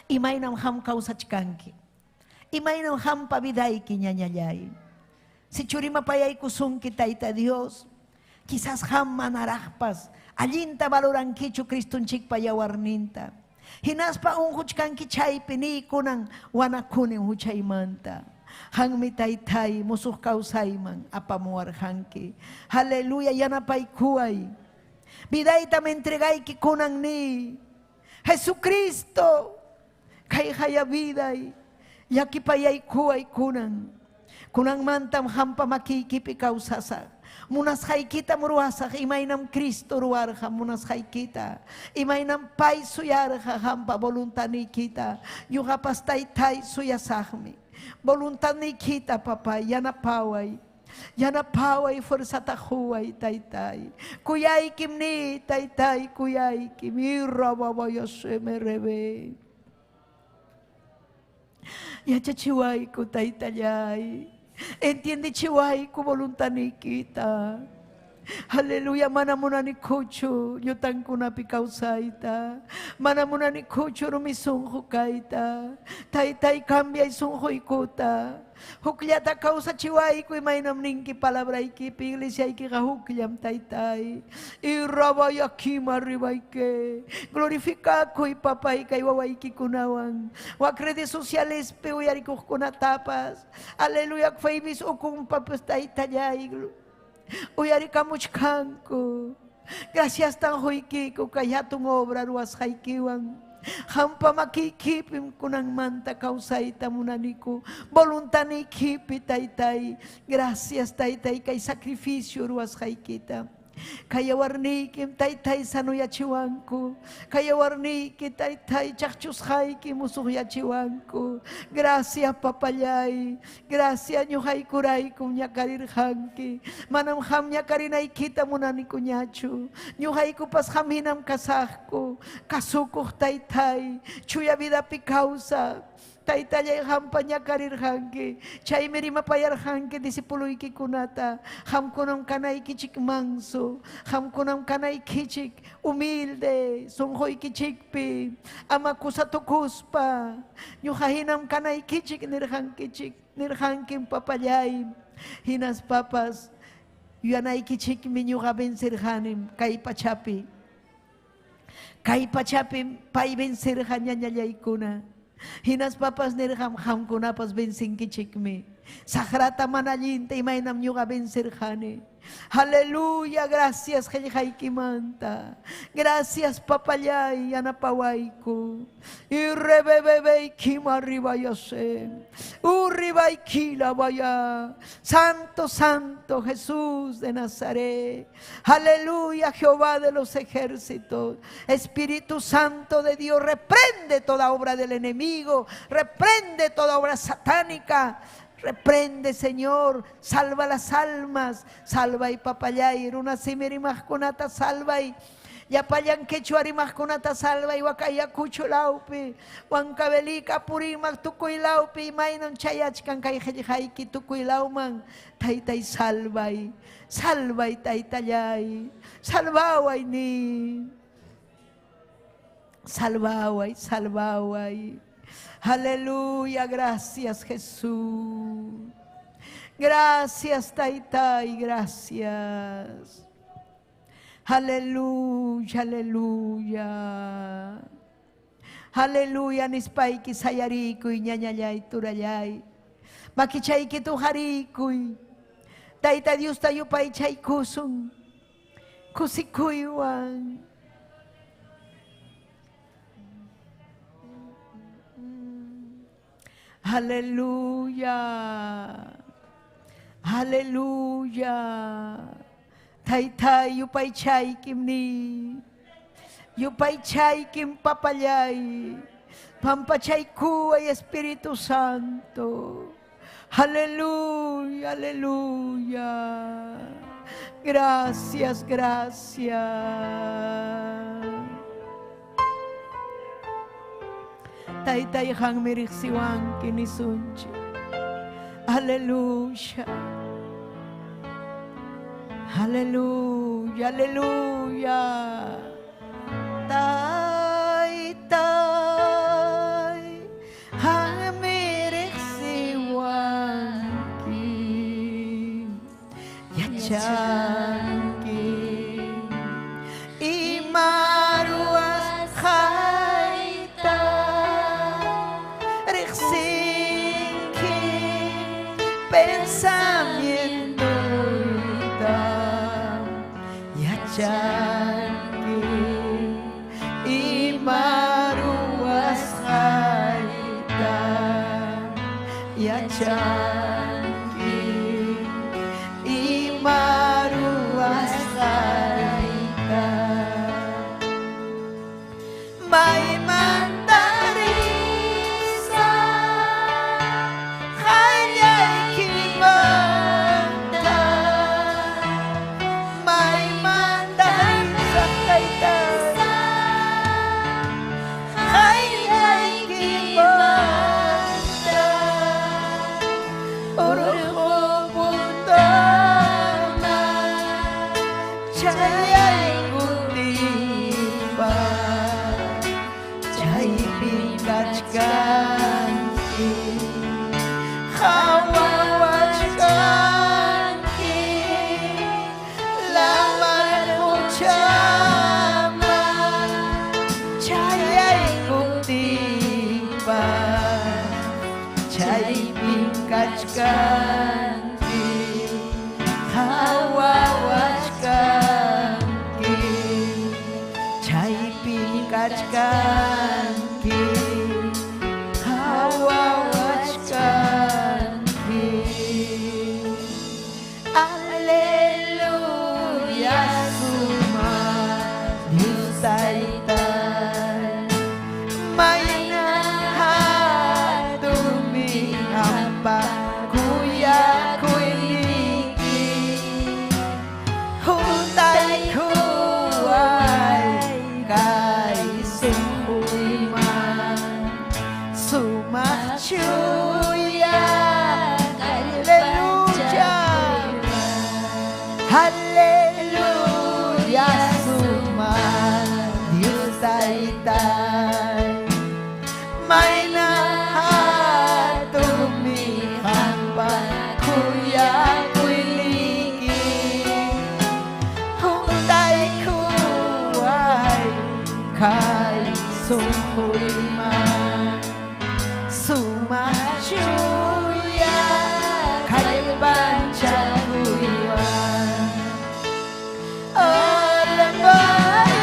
Y mainam ham kausachkanki. Y mainam ham pavidayki ñaña yay. Si churima payay kusunki taita Dios, quizás ham manarajpas, allinta valorankichu Cristunchik payawarninta. Hinaspa huchkanki chaypi ni kunan wanakunin huchaymanta. Hanmi taytay musuq kawsayman apamuwarjanki. Aleluya, yanapaykuay. Vidayta me entregayki kunan ni Jesucristo. Kay haya viday. Yakipayaykuay kunan. Kunang mantam hampa makikipi kausasa. Munas haykita muruasa imaynam Cristo ruarja munas haykita. Imaynam pay suyarja hampa voluntani kita. Yuhapas taytay suyasahmi. Voluntani kita papay yanapaway. Yanapaway fuerzata huay taytay. Kuyay kimni taytay kuyay kimi rababayase merebe. Yachachiway ko taytayay. Entiende chihuay ku voluntad ni kita. Aleluya, manamuna ni kuchu, yo tan kuna pikausaita. Manamuna ni kuchu rumisunjo kaita. Tai cambia y sunjo ikuta. Hukliata causa chihuay ku imainam ninki palabra iki iglesia iki gahukliam tai. Y raba y aquí arriba que glorifica ku papa y kaiwawaiki kunawan. Wa redes sociales pe uyarikuh kunatapas. Aleluya, kfaibis ukung papas taitayay. Uyarikamuchkanku. Gracias tan hoikiko kayatong obra ruas haikiwan. Hampa makikipim kunang manta kausaita munaniku. Voluntani kipi taytay. Gracias taytay kay sacrificio ruas haikita. Kaya warnikim taytay sanuyachiwanku. Kaya warniki taytay chakchushaiki musuyachiwanku. Gracias papayay. Gracias nyuhay kuray kum nyakarirhanki. Manam ham nyakarinay kita munaniku nyachu. Nyuhay ko pas haminam kasahku. Kasukuh taytay. Chuya vida pikausa. Taytayay hampanya karir hanki. Chay merima payar hanki disipuluy ki kunata. Ham kunam kanay kichik mangso. Ham kunam kanay kichik humilde. Sunghoy kichikpi. Ama kusatukuspa. Nyuhahinam kanay kichik nirhankichik. Nirhankim papayay. Hinas papas. Yanay kichik minyuha benserhanim. Kay pachapi. Kay pachapi pay benserhan nyanyayay kuna. Hinas papas nirham ham kunapas bensin kichikmi. Sagrata manalinte y mainam nyuga benserjane. Aleluya, gracias Manta. Gracias papayay anapawaiku. Y rebebebe kima arriba yose. Urriba y kila vaya. Santo, santo Jesús de Nazaret. Aleluya, Jehová de los ejércitos. Espíritu Santo de Dios, reprende toda obra del enemigo. Reprende toda obra satánica. Reprende, Señor, salva las almas, salva y papayay, una simirimas kunata salva y yapayan quechuarimas kunata salva y wakaya kuchulaupi, wankabelika purimak tukuilaupi, mainan chayachkan kayhaiki tukuilauman, taitai salva y taitayay, salvaway ni, salvaway. Aleluya, gracias Jesús. Gracias Taitai, gracias. Aleluya, aleluya. Aleluya, nispaiki sayarikuy ñañayay turayay. Makichayki tujarikuy. Taita Dios tayupay chay kusun. Kusikuywan. Aleluya, aleluya. Taytay yupay chay kimni, yupay chay kim papayay. Pampachayku y Espíritu Santo. Aleluya, aleluya. Gracias, gracias. Taytay hang miriksiwan kinisunchi. Aleluya. Aleluya, aleluya. Taytay hang miriksiwan ki. Yachanki. Imaruas haita. Riksinki. Pensamiento Yachanki Imaruas haita Yachanki Imaruas haita May mandarisa Hayay kimanta May mandarisa Taytay Hayay kimanta Uruho bundana Chayay kutiba Chay pingachkanki Hawawachkanki Laman uchama Chayay kutiba Chay pingachkanki Hawawachkanki Chay pingachkanki Hawawachkanki Aleluya suma Dios Taytay Mayna hatumi hampa kuya kuiliki Huntay kuway kay sumpuiman Sumachuya Haleluya Haleluya suman Dios Taytay May nahatumi hamba kuya kuiligi Huntay kuway kay sumpuiman Sumachuya kay banchaguiwan Alam ba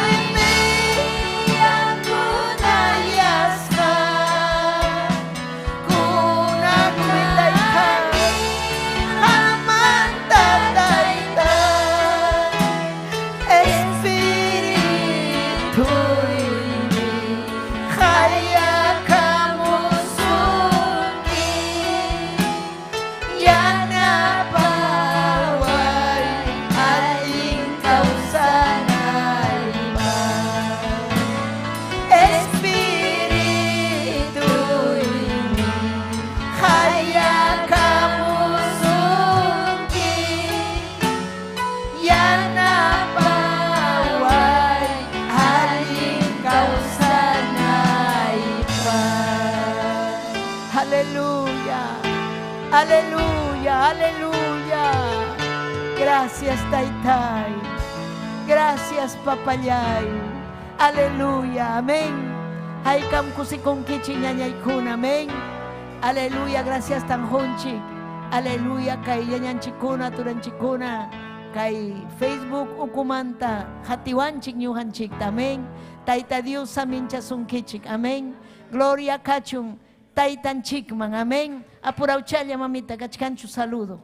imiyan ko na yaskan Kung ako'y taytay Haman tataytay Espiritu'y kaya kamusuki Yan na bawal aling kausanay ba Espiritu'y kaya kamusuki Yan na bawal aling kausanay pa Aleluya Aleluya Aleluya Gracias Taytay Gracias Papayay Aleluya Amén Haykam kusikong kichi ñañay kun Amén Aleluya Gracias Tanjonchik Aleluya Kay yanyanchikuna turanchikuna Kay Facebook ukumanta Hatiwanchik ñuhanchik Amén Tayta Dios samincha sunkichik Amén Gloria kachun Taytan chikman Amén Apurauchalla mamita kachkanchu saludo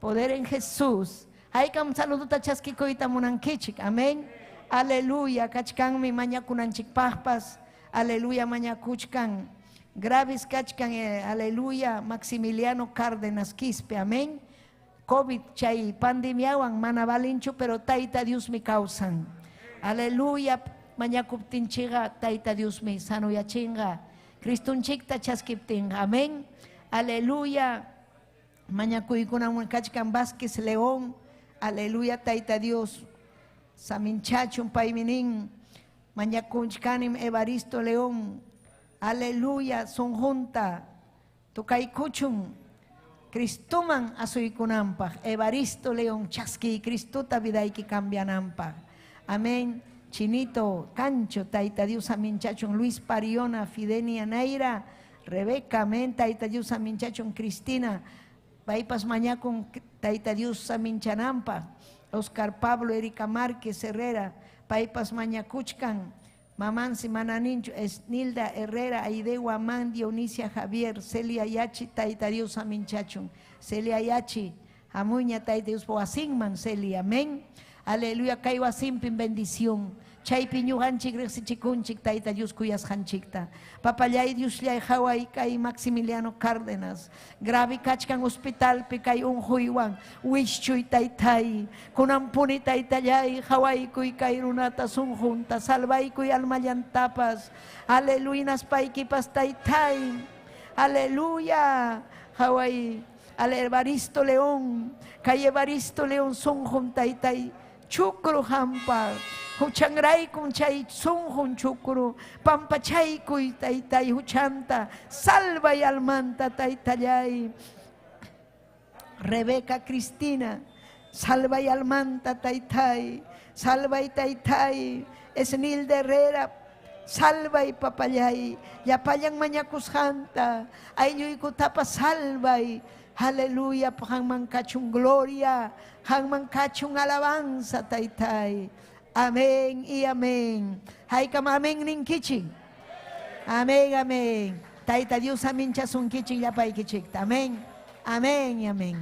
Poder en Jesús. Haykam saludo tachasquikoita munankichik. Amén. aleluya, kachkan mi mañakunan chikpahpas, aleluya, mañakuchkan, graves kachkan, aleluya, Maximiliano Cárdenas Quispe, amén. COVID chay pandemiawan mana balinchu, pero taita Dios mi causan, aleluya, mañakuptinchiga, taita Dios mi sanuyachinga, Cristunchikta chaskiptinga, amén, aleluya, mañakuykunan kachkan Vázquez León, aleluya, taita Dios, Saminchachun paiminin, mañakunchkanim Evaristo León, aleluya, son junta, tukaykuchun, Cristuman asuykunampa, Evaristo León, chaski, Cristuta vidayki cambianampa, amén. Chinito, Cancho, taita Dios aminchachun, Luis Pariona, Fidenia Naira, Rebeca, amén, taita Dios aminchachun, Cristina, Paipas mañakun, taita Dios aminchanampa, Oscar Pablo, Erika Márquez Herrera, Paipas mañacuchcan, Mamansi Mananincho, Esnilda Herrera, Aide Guamán, Dionisia Javier, Celia Yachi, taita Dios aminchachun, Celia Yachi, Amuña, taita Dios Boasigman, Celia, amén. Aleluya, caigo simpin bendición. Chay piñuhanchik, rexichikunchik, taita Dios cuyas hanchikta. Papayay Dios llay Hawaii, kay Maximiliano Cárdenas. Gravi kachkan hospital, pikay unhuiwan. Wischuy taitay. Kunampuni taitayay, Hawaii kuy kay runata sunjunta. Salvay kuy almayantapas. Aleluya, naspaykipas taitay. Aleluya, Hawaii. Ale Evaristo León, kay Evaristo León sunjun taitay. Chukro hampa, huchangray kung chay sunghun chukro, pampachay kuy taytay huchanta, salvay almanta taytayay. Rebeca Cristina, salvay almanta taytay, salvay taytay, Esnilda Herrera, salvay papayay, yapayang manyakushanta, ay nyo'y kutapa salvay. Aleluya, hang mangkachung gloria, hang mangkachung alabanza, taytay. Amén y amén. Hay kam amén ning kiching. Amén, amén. Tayta Dios amin chasun kiching yapay kichik. Amén, amén y amén.